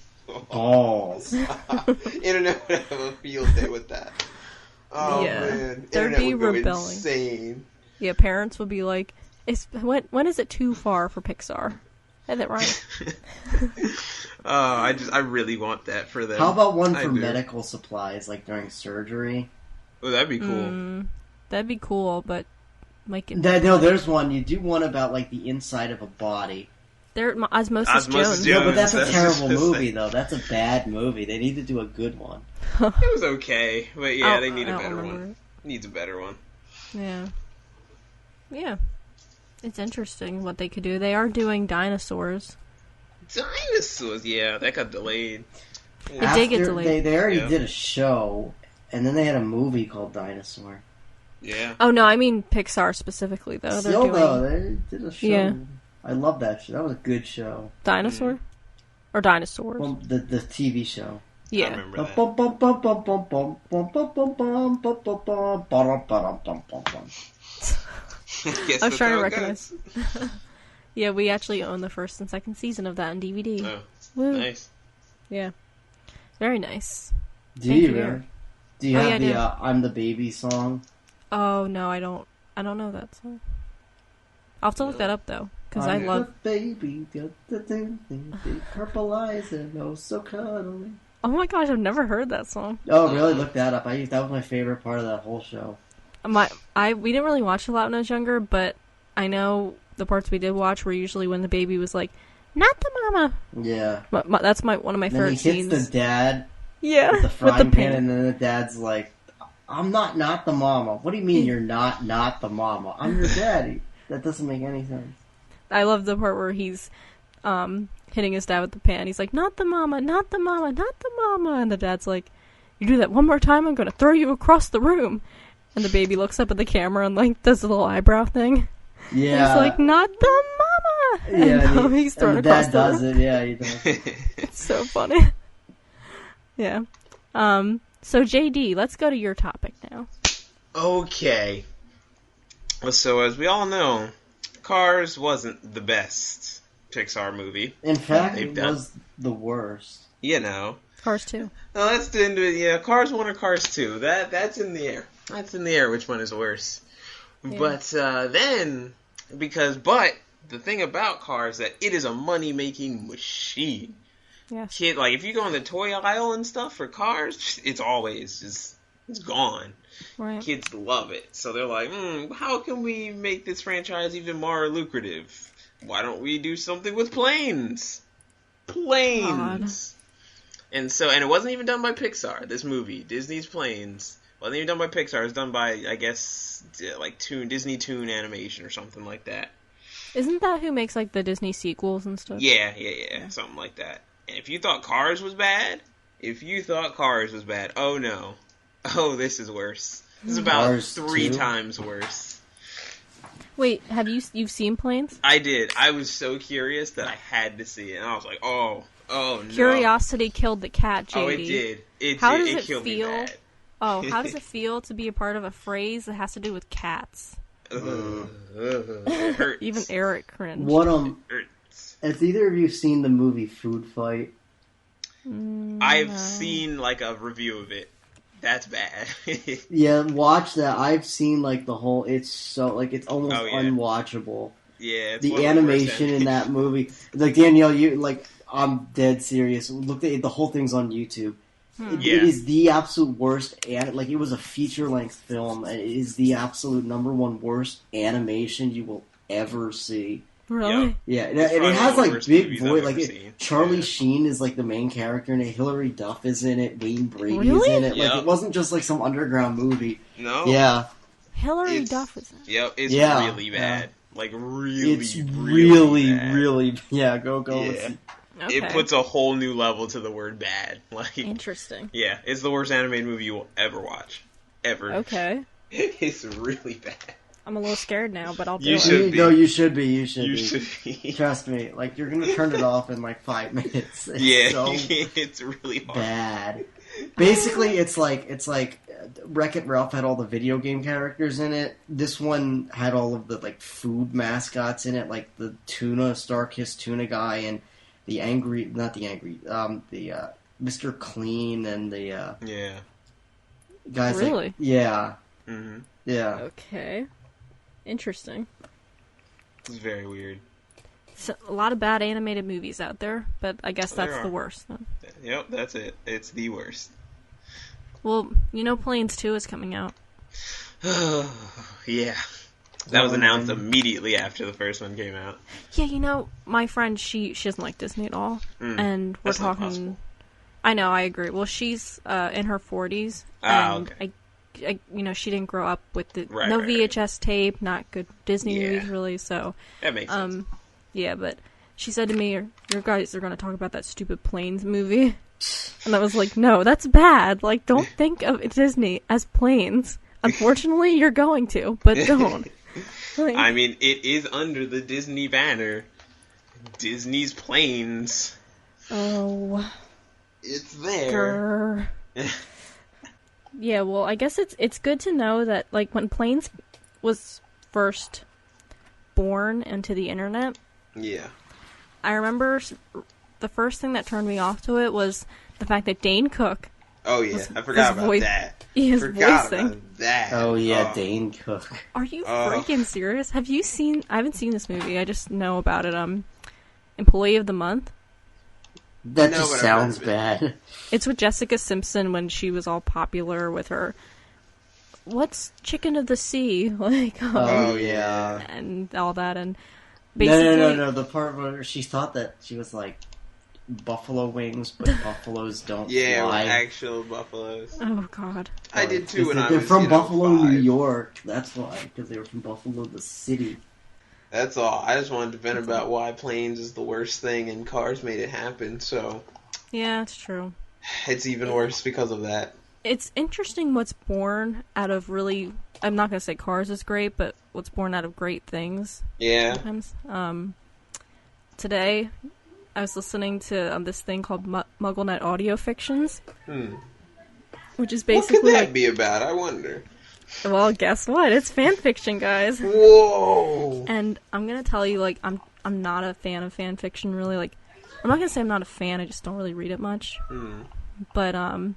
balls. Internet would have a field day with that. Oh, Yeah. man. There'd Internet be would go rebelling. insane. Yeah, parents would be like, when is it too far for Pixar? Is that right? I really want that for them. How about one I for do. medical supplies, like during surgery? Oh, that'd be cool. That'd be cool, but might get... No, there's one. You do one about, like, the inside of a body. Osmosis Jones. No, but that's a That's terrible just movie, though. That's a bad movie. They need to do a good one. It was okay, but yeah, they need I a don't better remember one. Needs a better one. Yeah. Yeah. It's interesting what they could do. They are doing dinosaurs. Dinosaurs, yeah, that got delayed. It did get delayed. They already did a show, and then they had a movie called Dinosaur. Yeah. Oh, no, I mean Pixar specifically, though. They're Still, doing though, they did a show. Yeah. I love that show. That was a good show. Dinosaur? Or dinosaurs? Well, the TV show. I Yeah. remember that. Guess I was that's trying to how it recognize. Yeah, we actually own the first and second season of that on DVD. goes. Oh, Woo. nice. Yeah. Very nice. Do Thank you? you. Really? Do you Oh, have yeah, I the do. "I'm the Baby" song? Oh, no, I don't know that song. I'll have to look that up, though, because I I'm love... the baby, got the big purple eyes and oh so cuddly. Oh my gosh, I've never heard that song. Oh, really? Look that up. That was my favorite part of that whole show. We didn't really watch a lot when I was younger, but I know the parts we did watch were usually when the baby was like, "Not the mama." Yeah. That's one of my Then favorite he scenes. hits the dad Yeah, with the frying pan, pan. and then the dad's like, "I'm not the mama." What do you mean you're not the mama? I'm your daddy. That doesn't make any sense. I love the part where he's hitting his dad with the pan. He's like, "Not the mama, not the mama, not the mama," and the dad's like, "You do that one more time, I'm gonna throw you across the room." And the baby looks up at the camera and like does a little eyebrow thing. Yeah. He's like, "Not the mama." Yeah, And he's thrown and the across dad the does room. it. Yeah, he does. It's so funny. Yeah. So JD, let's go to your topic now. Okay. So as we all know, Cars wasn't the best Pixar movie. In fact, They've it done. was the worst. You know. Cars 2. Well, let's get into it. Yeah, Cars 1 or Cars 2. That's in the air. That's in the air. Which one is worse? Yeah. But the thing about Cars that it is a money-making machine. Yes. Kid, like if you go on the toy aisle and stuff for Cars, it's always just it's gone. Right. Kids love it, so they're like, how can we make this franchise even more lucrative? Why don't we do something with planes? Planes. And it wasn't even done by Pixar. This movie, Disney's Planes, wasn't even done by Pixar. It was done by, I guess, like Disney Toon Animation or something like that. Isn't that who makes like the Disney sequels and stuff? Yeah, something like that. And if you thought Cars was bad, oh no. Oh, this is worse. This is about Cars 3 2? times worse. Wait, you've seen Planes? I did. I was so curious that I had to see it. And I was like, oh no. Curiosity killed the cat, JD. Oh, it did. How does it it killed feel? me bad. Oh, how does it feel to be a part of a phrase that has to do with cats? It hurts. Even Eric cringed. What It hurts. Has either of you seen the movie Food Fight? I've No. seen like a review of it. That's bad. Yeah, watch that. I've seen like the whole. It's so like it's almost Oh, yeah. unwatchable. Yeah, it's one The of the worst animation in that movie, like Danielle, you like. I'm dead serious. Look, the whole thing's on YouTube. It Yeah. is the absolute worst, and like it was a feature-length film. And it is the absolute #1 worst animation you will ever see. Really? Yeah, and It's it probably has one of the like worst big movies voice. I've Like ever seen. Charlie Yeah. Sheen is like the main character in it. Hilary Duff is in it. Wayne Brady Really? is in it. Like Yeah. it wasn't just like some underground movie. No. Yeah, Hilary Duff is in it. Yep, it's really bad. Like, really bad. Yeah, go. Yeah. Okay. It puts a whole new level to the word bad. Like, interesting. Yeah, it's the worst animated movie you will ever watch. Ever. Okay. It's really bad. I'm a little scared now, but I'll do it. No, you should be. You should be. Trust me. Like, you're gonna turn it off in like 5 minutes. It's really hard. Bad. Basically, it's like Wreck-It Ralph had all the video game characters in it. This one had all of the like food mascots in it, like the Star-Kissed tuna guy, and the Mr. Clean and the guys. Really? Like, yeah. Mm-hmm. Yeah. Okay. Interesting. It's very weird. So, a lot of bad animated movies out there, but I guess that's the worst. Then. Yep, that's it. It's the worst. Well, Planes 2 is coming out. Yeah. That was announced immediately after the first one came out. Yeah, my friend, she doesn't like Disney at all. And we're talking... I know, I agree. Well, she's in her 40s. And okay. She didn't grow up with VHS tape, not good Disney movies, really, so... That makes sense. Yeah, but she said to me, your guys are going to talk about that stupid Planes movie. And I was like, no, that's bad. Like, don't think of Disney as planes. Unfortunately, you're going to, but don't. Like, I mean, it is under the Disney banner. Disney's Planes. Oh. It's there. Yeah, well, I guess it's good to know that, like, when Planes was first born into the internet... Yeah. I remember the first thing that turned me off to it was the fact that Dane Cook... Oh, yeah. I forgot about that. His voicing. About that. Oh, yeah, Dane Cook. Are you freaking serious? Have you seen... I haven't seen this movie. I just know about it. Employee of the Month. That just sounds bad. It's with Jessica Simpson when she was all popular with her... What's Chicken of the Sea? Like, yeah. And all that, and... Basically, No. The part where she thought that she was like buffalo wings, but buffaloes don't fly. Yeah, actual buffaloes. Oh, God. I did too when I was, They're from Buffalo, 5. New York. That's why, because they were from Buffalo, the city. That's all. I just wanted to vent about why Planes is the worst thing and Cars made it happen, so... Yeah, it's true. It's even worse because of that. It's interesting what's born out of really... I'm not going to say Cars is great, but what's born out of great things. Yeah. Sometimes. Today, I was listening to this thing called MuggleNet Audio Fictions. Which is basically... What could that be about? I wonder. Well, guess what? It's fan fiction, guys. Whoa! And I'm going to tell you, like, I'm not a fan of fan fiction, really. Like, I'm not going to say I'm not a fan, I just don't really read it much. But, I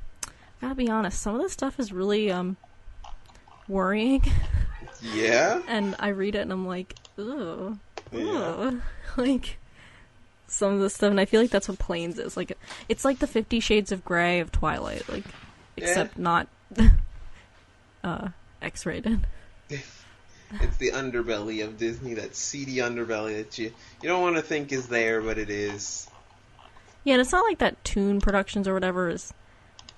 gotta be honest, some of this stuff is really, worrying. Yeah? And I read it and I'm like, ugh. Yeah. Like, some of the stuff, and I feel like that's what Planes is. Like, it's like the 50 Shades of Grey of Twilight, like, except not, X-rated. It's the underbelly of Disney, that seedy underbelly that you don't want to think is there, but it is. Yeah, and it's not like that Toon Productions or whatever is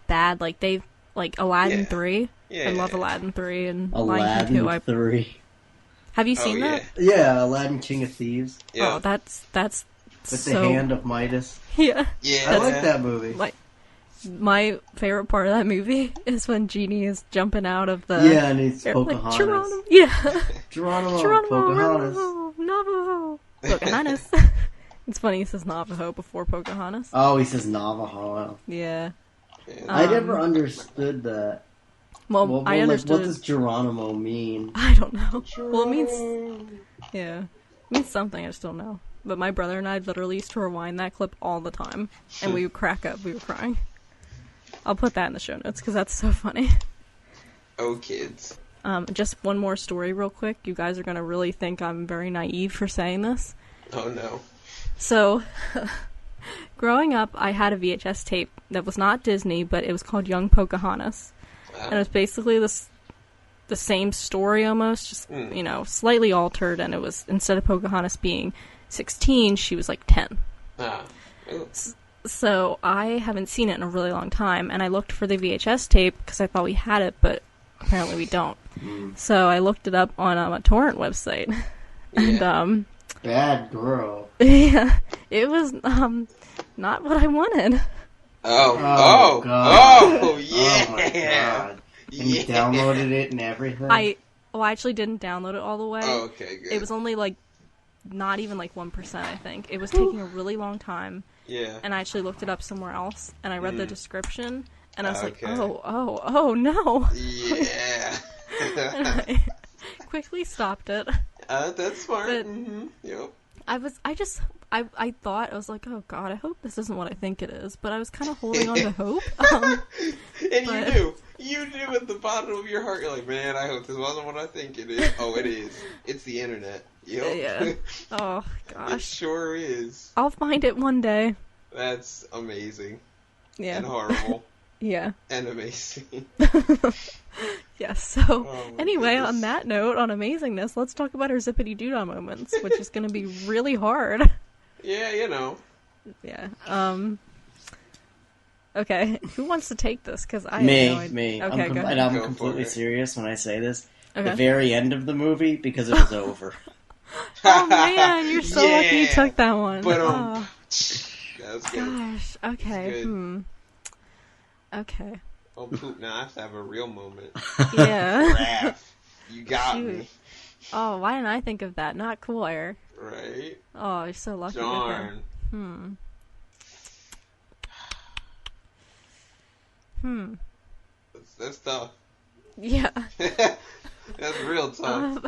bad. Like, they've, like, Aladdin 3. I love Aladdin 3 and Lion King 2. 3. Have you seen that? Yeah, Aladdin King of Thieves. Yeah. Oh, that's with the hand of Midas. Yeah. I like that movie. My favorite part of that movie is when Genie is jumping out of the... Yeah, and it's Pocahontas. Like, Geronimo. Yeah. Geronimo, Pocahontas. Navajo. Pocahontas. It's funny he says Navajo before Pocahontas. Oh, he says Navajo. Yeah. I never understood that. Well, I understood. What does Geronimo mean? I don't know. Well, it means... Yeah. It means something, I just don't know. But my brother and I literally used to rewind that clip all the time. And we would crack up. We were crying. I'll put that in the show notes, because that's so funny. Oh, kids. Just one more story real quick. You guys are going to really think I'm very naive for saying this. Oh, no. So, growing up, I had a VHS tape that was not Disney, but it was called Young Pocahontas. Wow. And it was basically the same story almost, just, slightly altered, and it was, instead of Pocahontas being 16, she was like 10. So I haven't seen it in a really long time, and I looked for the VHS tape because I thought we had it, but apparently we don't. So I looked it up on a torrent website. And, bad girl. Yeah, it was, not what I wanted. Oh, yeah. Oh my god. And you downloaded it and everything? I actually didn't download it all the way. Oh, okay, good. It was only, like, not even, like, 1%, I think. It was taking a really long time. Yeah. And I actually looked it up somewhere else, and I read the description, and I was like, Okay. oh, no. Yeah. And I quickly stopped it. That's smart. But Yep. I thought, I was like, oh god, I hope this isn't what I think it is. But I was kind of holding on to hope. And you knew at the bottom of your heart, you're like, man, I hope this wasn't what I think it is. Oh, it is. It's the internet. Yep. Yeah. Oh, gosh. It sure is. I'll find it one day. That's amazing. Yeah. And horrible. Yeah. And amazing. Yes, so, anyway, goodness. on that note, on amazingness, let's talk about our zippity-doo-dah moments, which is going to be really hard. Yeah, you know. Yeah, okay, who wants to take this? Because I have no idea. Me. Okay, go ahead. And I'm Go completely for it. serious when I say this. Okay. The very end of the movie, because it was over. Oh, man, you're so lucky you Yeah. took that one. But, Oh, that was good. gosh, okay, Good. Okay. Oh, poop, now I have to have a real moment. Yeah. Raph, you got me. Shoot. Oh, why didn't I think of that? Not cool, Eric. Right? Oh, you're so lucky with Darn. her. That's tough. Yeah. That's real tough.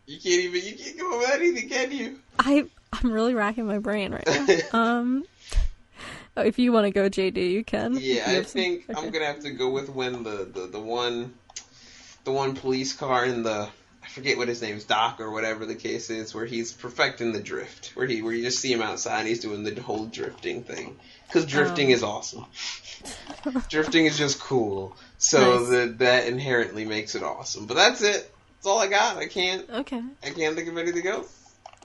You can't come up with anything, can you? I'm really racking my brain right now. If you want to go, JD, you can. Yeah, You I have some- think okay. I'm gonna have to go with when the one police car in the, I forget what his name's, Doc or whatever the case is, where he's perfecting the drift, where you just see him outside and he's doing the whole drifting thing, because drifting is awesome. Drifting is just cool, so Nice. that inherently makes it awesome. But that's it. That's all I got. I can't Okay. think of anything else.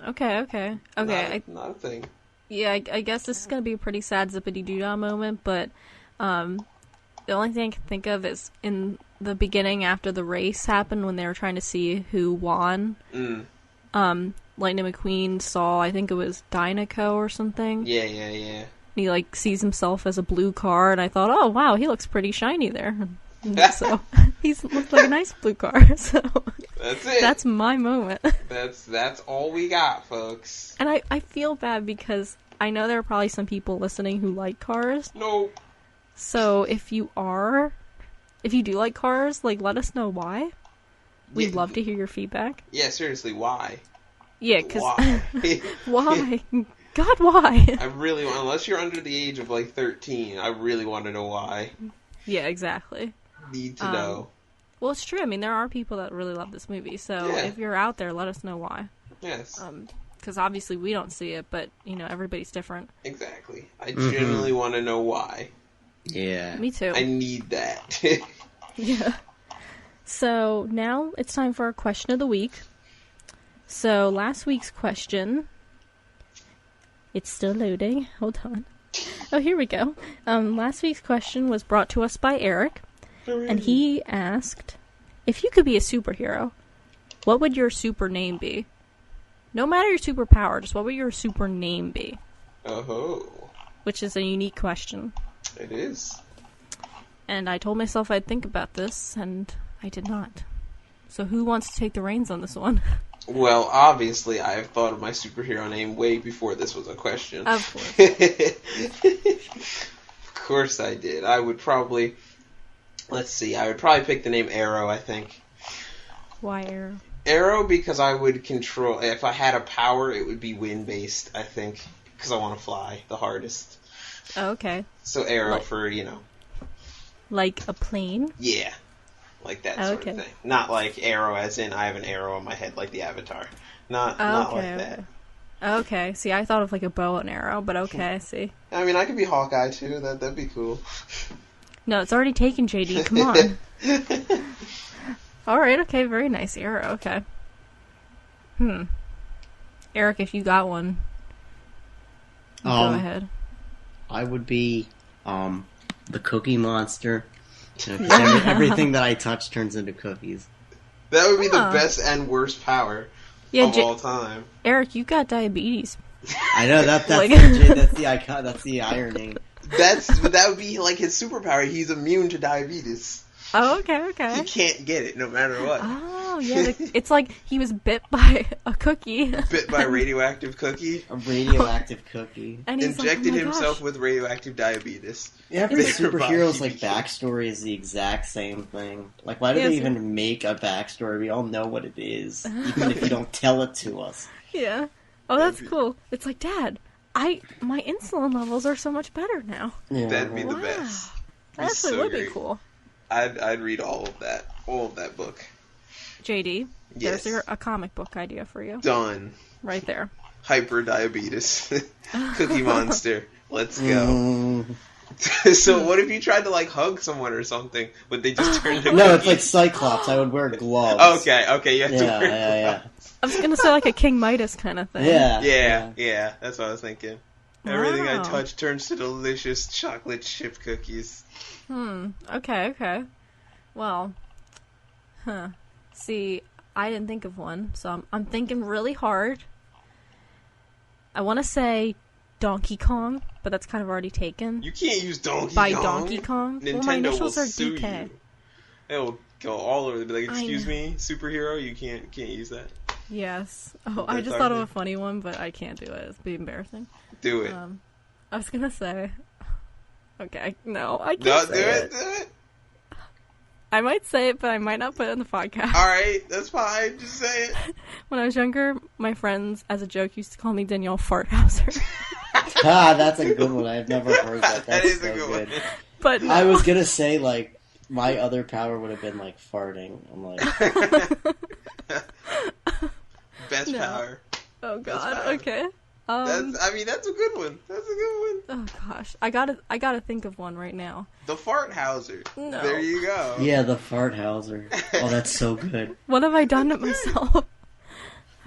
Okay. Not a thing. Yeah, I guess this is going to be a pretty sad zippity-doo-dah moment, but the only thing I can think of is in the beginning after the race happened when they were trying to see who won. Lightning McQueen saw, I think it was Dynaco or something. Yeah. And he, like, sees himself as a blue car, and I thought, oh, wow, he looks pretty shiny there. So, he's looked like a nice blue car, so... That's it. That's my moment. That's all we got, folks. And I feel bad because I know there are probably some people listening who like cars. No. So if you do like cars, like, let us know why. We'd love to hear your feedback. Yeah, seriously, why? Yeah, because... Why? Why? God, why? I really want, unless you're under the age of, like, 13, I really want to know why. Yeah, exactly. Need to know. Well, it's true. I mean, there are people that really love this movie. So if you're out there, let us know why. Yes. Because obviously we don't see it, but, you know, everybody's different. Exactly. I genuinely want to know why. Yeah. Me too. I need that. Yeah. So now it's time for our question of the week. So last week's question, it's still loading. Hold on. Oh, here we go. Last week's question was brought to us by Eric, and he asked, if you could be a superhero, what would your super name be? No matter your superpower, just what would your super name be? Oh. Which is a unique question. It is. And I told myself I'd think about this, and I did not. So who wants to take the reins on this one? Well, obviously, I have thought of my superhero name way before this was a question. Of course. Of course I did. I would probably... Let's see. I would probably pick the name Arrow, I think. Why Arrow? Arrow because I would control... If I had a power, it would be wind-based, I think. Because I want to fly the hardest. Oh, okay. So Arrow for, you know... Like a plane? Yeah. Like that sort of thing. Not like arrow as in I have an arrow on my head like the Avatar. Not like that. Okay. See, I thought of like a bow and arrow, but okay, I see. I mean, I could be Hawkeye too. That'd be cool. No, it's already taken, JD. Come on. Alright, okay. Very nice. Arrow. Okay. Eric, if you got one, go ahead. I would be, the Cookie Monster. Everything that I touch turns into cookies. That would be the best and worst power of all time. Eric, you got diabetes. I know that's the irony. That would be like his superpower. He's immune to diabetes. Oh, okay. He can't get it no matter what. Oh, yeah. It's like he was bit by a cookie. Bit by a radioactive cookie? A radioactive cookie. And injected himself with radioactive diabetes. Yeah, every superhero's backstory is the exact same thing. Like, why do they even make a backstory? We all know what it is, even if you don't tell it to us. Yeah. Oh, that's cool. It's like, Dad, my insulin levels are so much better now. Yeah. That'd be the best. That actually would be cool. I'd read all of that book. JD, there's a comic book idea for you. Done. Right there. Hyper diabetes. Cookie Monster. Let's go. So what if you tried to hug someone or something, but they just turned into No, it's like Cyclops. I would wear gloves. Okay, you have to wear gloves. I was gonna say like a King Midas kind of thing. Yeah, that's what I was thinking. Everything I touch turns to delicious chocolate chip cookies. Okay. Well, see, I didn't think of one, so I'm thinking really hard. I want to say Donkey Kong, but that's kind of already taken. You can't use Donkey Kong. By Donkey Kong? Nintendo my initials will are sue DK. you. It'll go all over. They'll be like, excuse me, superhero, you can't use that. Yes. Oh, I just thought of a funny one, but I can't do it. It's be embarrassing. Do it. I was gonna say... Okay, no, I can't say it. Do it. I might say it, but I might not put it in the podcast. Alright, that's fine. Just say it. When I was younger, my friends, as a joke, used to call me Danielle Farthauser. That's a good one. I've never heard that. That is so a good one. But no. I was gonna say, my other power would have been, farting. I'm like... Best power. Oh, God. Okay. That's a good one. Oh gosh, I gotta think of one right now. The Farthauser. No. There you go. Yeah, the Farthauser. Oh, that's so good. What have I done to myself?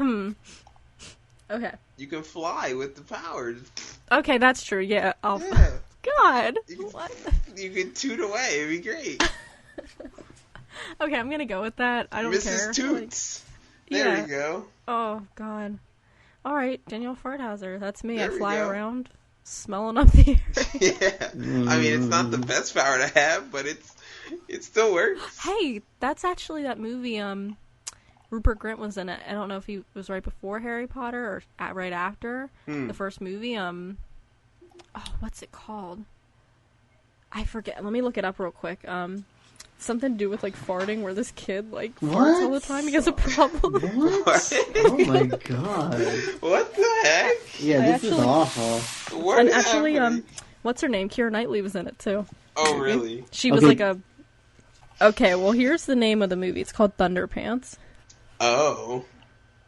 Okay. You can fly with the power. Okay, that's true. Yeah. Yeah. God. What? You can toot away. It'd be great. Okay, I'm gonna go with that. I don't care. Mrs. Toots. There you go. Oh God. All right, Danielle Farthauser. That's me. There I fly around, smelling up the air. Yeah. I mean, it's not the best power to have, but it still works. Hey, that's actually that movie. Rupert Grint was in it. I don't know if he was right before Harry Potter or right after the first movie. What's it called? I forget. Let me look it up real quick. Something to do with farting, where this kid farts all the time. He has a problem. What? Oh my God! What the heck? Yeah, this is awful. What is happening? What's her name? Keira Knightley was in it too. Oh really? She was Okay, well here's the name of the movie. It's called Thunderpants. Oh.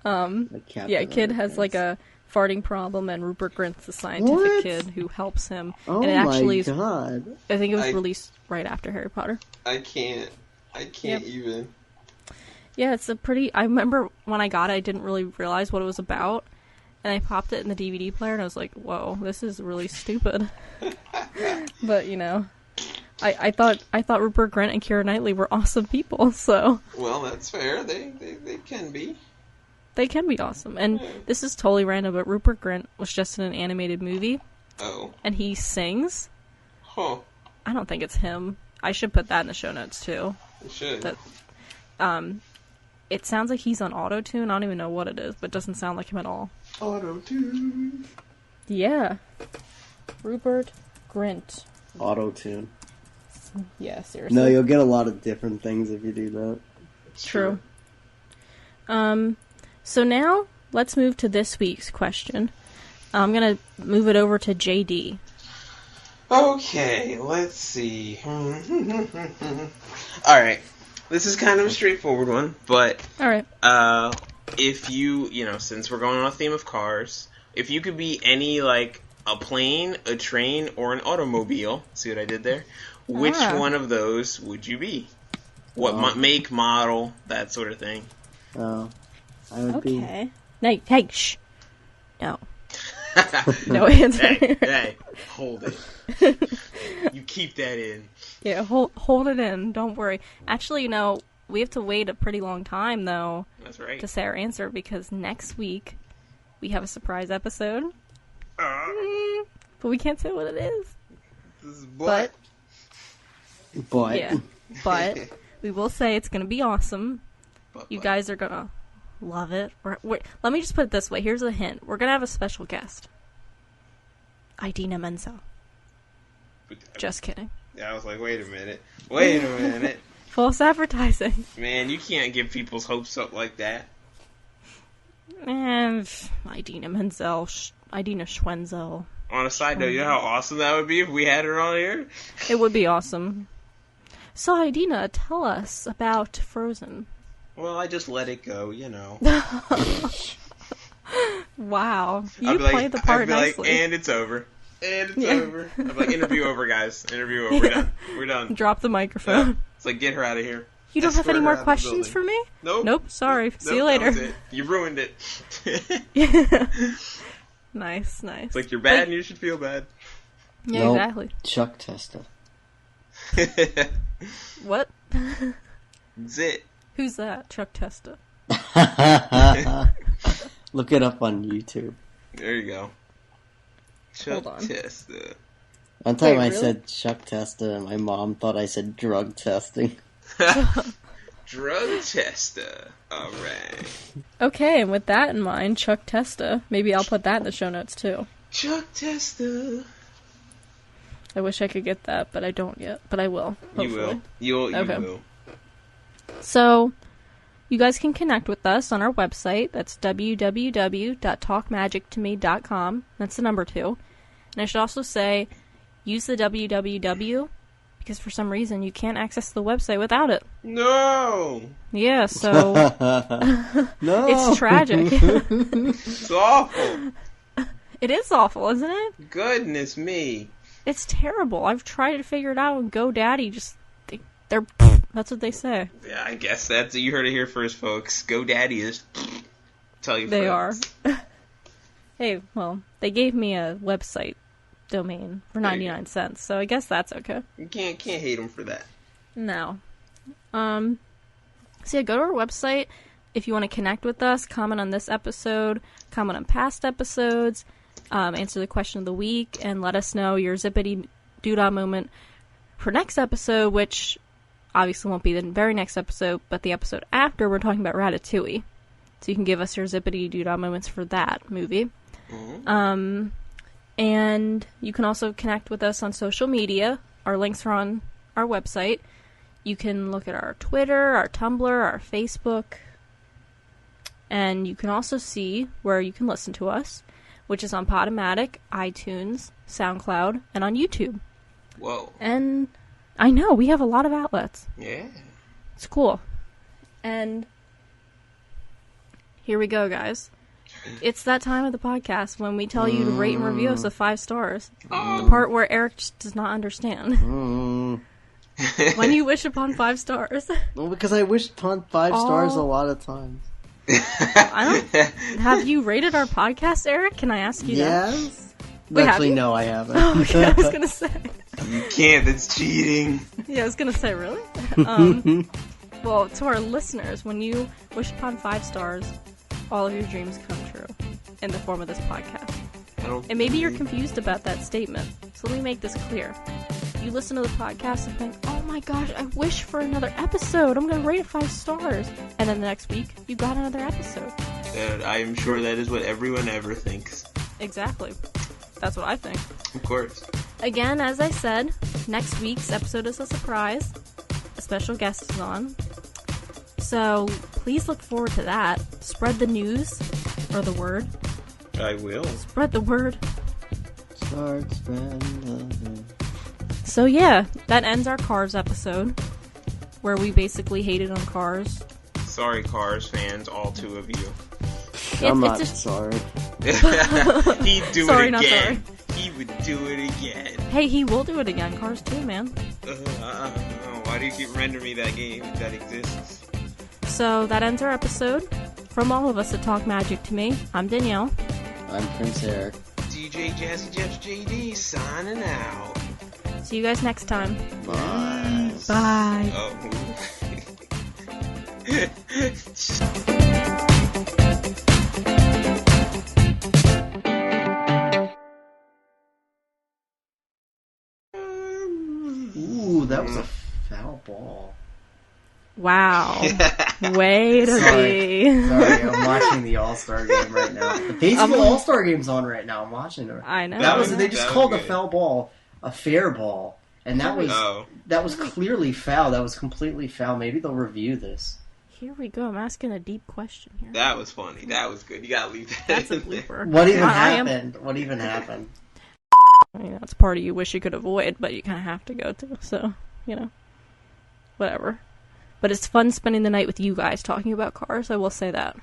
Yeah, kid has a farting problem, and Rupert Grint's the scientific kid who helps him. Oh and it actually my God! I think it was released right after Harry Potter. I can't even. Yeah, it's I remember when I got it, I didn't really realize what it was about, and I popped it in the DVD player, and I was like, "Whoa, this is really stupid." But I thought Rupert Grint and Keira Knightley were awesome people. So well, that's fair. They can be. They can be awesome. And this is totally random, but Rupert Grint was just in an animated movie. Oh. And he sings. Huh. I don't think it's him. I should put that in the show notes, too. You should. It sounds like he's on auto-tune. I don't even know what it is, but it doesn't sound like him at all. Auto-tune. Yeah. Rupert Grint. Auto-tune. Yeah, seriously. No, you'll get a lot of different things if you do that. True. So now, let's move to this week's question. I'm going to move it over to JD. Okay, let's see. Alright, this is kind of a straightforward one, but... Alright. If you, since we're going on a theme of cars, if you could be any, a plane, a train, or an automobile, see what I did there? Which one of those would you be? What make, model, that sort of thing? I would be... No, hey, shh. No. No answer. Hey, hold it. You keep that in. Yeah, hold it in. Don't worry. Actually, we have to wait a pretty long time, though. That's right. To say our answer, because next week we have a surprise episode. But we can't say what it is. This is what? But. Yeah. But we will say it's going to be awesome. You guys are going to love it. Let me just put it this way. Here's a hint. We're going to have a special guest. Idina Menzel. Just kidding. Yeah, I was like, wait a minute. False advertising. Man, you can't give people's hopes up like that. And Idina Menzel, Idina Schwenzel. On a side note, you know how awesome that would be if we had her on here? It would be awesome. So, Idina, tell us about Frozen. Well, I just let it go, Wow. You played the part nicely. And it's over. Over. I'm like, interview over, guys. Interview over. We're done. Drop the microphone. Yeah. It's like, get her out of here. You don't have any more questions for me? Nope. Sorry. See you later. That was it. You ruined it. Nice. It's like, you're bad and you should feel bad. Yeah, nope. Exactly. Chuck Testa. What? Zit. Who's that? Chuck Testa. Look it up on YouTube. There you go. Chuck Testa. One time I really? said Chuck Testa and my mom thought I said drug testing. Drug Testa. Alright. Okay, and with that in mind, Chuck Testa. Maybe I'll put that in the show notes too. Chuck Testa. I wish I could get that, but I don't yet. But I will. Hopefully. You will. Okay. You will. So, you guys can connect with us on our website. That's www.talkmagictome.com. That's the number 2. And I should also say, use the www, because for some reason you can't access the website without it. No! Yeah, so... No! It's tragic. It's awful. It is awful, isn't it? Goodness me. It's terrible. I've tried to figure it out, and GoDaddy just... They're... That's what they say. Yeah, I guess that's... You heard it here first, folks. GoDaddy is... Tell you They friends. are. Hey, well, they gave me a website domain for 99 cents, so I guess that's okay. You can't hate them for that. No. So yeah, go to our website if you want to connect with us, comment on this episode, comment on past episodes, answer the question of the week, and let us know your zippity doodah moment for next episode, which obviously won't be the very next episode, but the episode after, we're talking about Ratatouille. So you can give us your zippity doodah moments for that movie. Mm-hmm. And you can also connect with us on social media. Our links are on our website. You can look at our Twitter, our Tumblr, our Facebook. And you can also see where you can listen to us, which is on Podomatic, iTunes, SoundCloud, and on YouTube. Whoa. And I know, we have a lot of outlets. Yeah. It's cool. And here we go, guys. It's that time of the podcast when we tell you to rate and review us with 5 stars. The part where Eric just does not understand. When you wish upon 5 stars. Well, because I wish upon 5 stars a lot of times. Have you rated our podcast, Eric? Can I ask you that? Yes. Wait, Actually, have you? no, I haven't. Oh, okay, I was gonna say. You can't, that's cheating. Yeah, I was gonna say, really? Well, to our listeners, when you wish upon 5 stars, all of your dreams come true in the form of this podcast. And maybe you're confused about that statement, so let me make this clear. You listen to the podcast and think, oh my gosh, I wish for another episode. I'm going to rate it 5 stars. And then the next week, you got another episode. And I am sure that is what everyone ever thinks. Exactly. That's what I think. Of course. Again, as I said, next week's episode is a surprise. A special guest is on. So please look forward to that. Spread the news, or the word. I will. Spread the word. Start spreading the word. So yeah, that ends our Cars episode, where we basically hated on Cars. Sorry, Cars fans, all 2 of you. I'm not sorry. He'd do sorry, it not again. sorry. He would do it again. Hey, he will do it again. Cars 2, man. Why do you keep rendering me that game that exists? So that ends our episode. From all of us at Talk Magic to Me, I'm Danielle. I'm Prince Eric. DJ Jazzy Jeff JD signing out. See you guys next time. Bye. Bye. Oh. Ooh, that was a foul ball. Wow. Way to be. Sorry, I'm watching the All-Star game right now. The baseball All-Star game's on right now. I'm watching it. I know. They just called a foul ball a fair ball. And that was clearly foul. That was completely foul. Maybe they'll review this. Here we go. I'm asking a deep question here. That was funny. That was good. You gotta leave that. That's a blooper. What even happened? What even happened? I mean, that's a part of you wish you could avoid, but you kind of have to go to. So, whatever. But it's fun spending the night with you guys talking about cars. I will say that.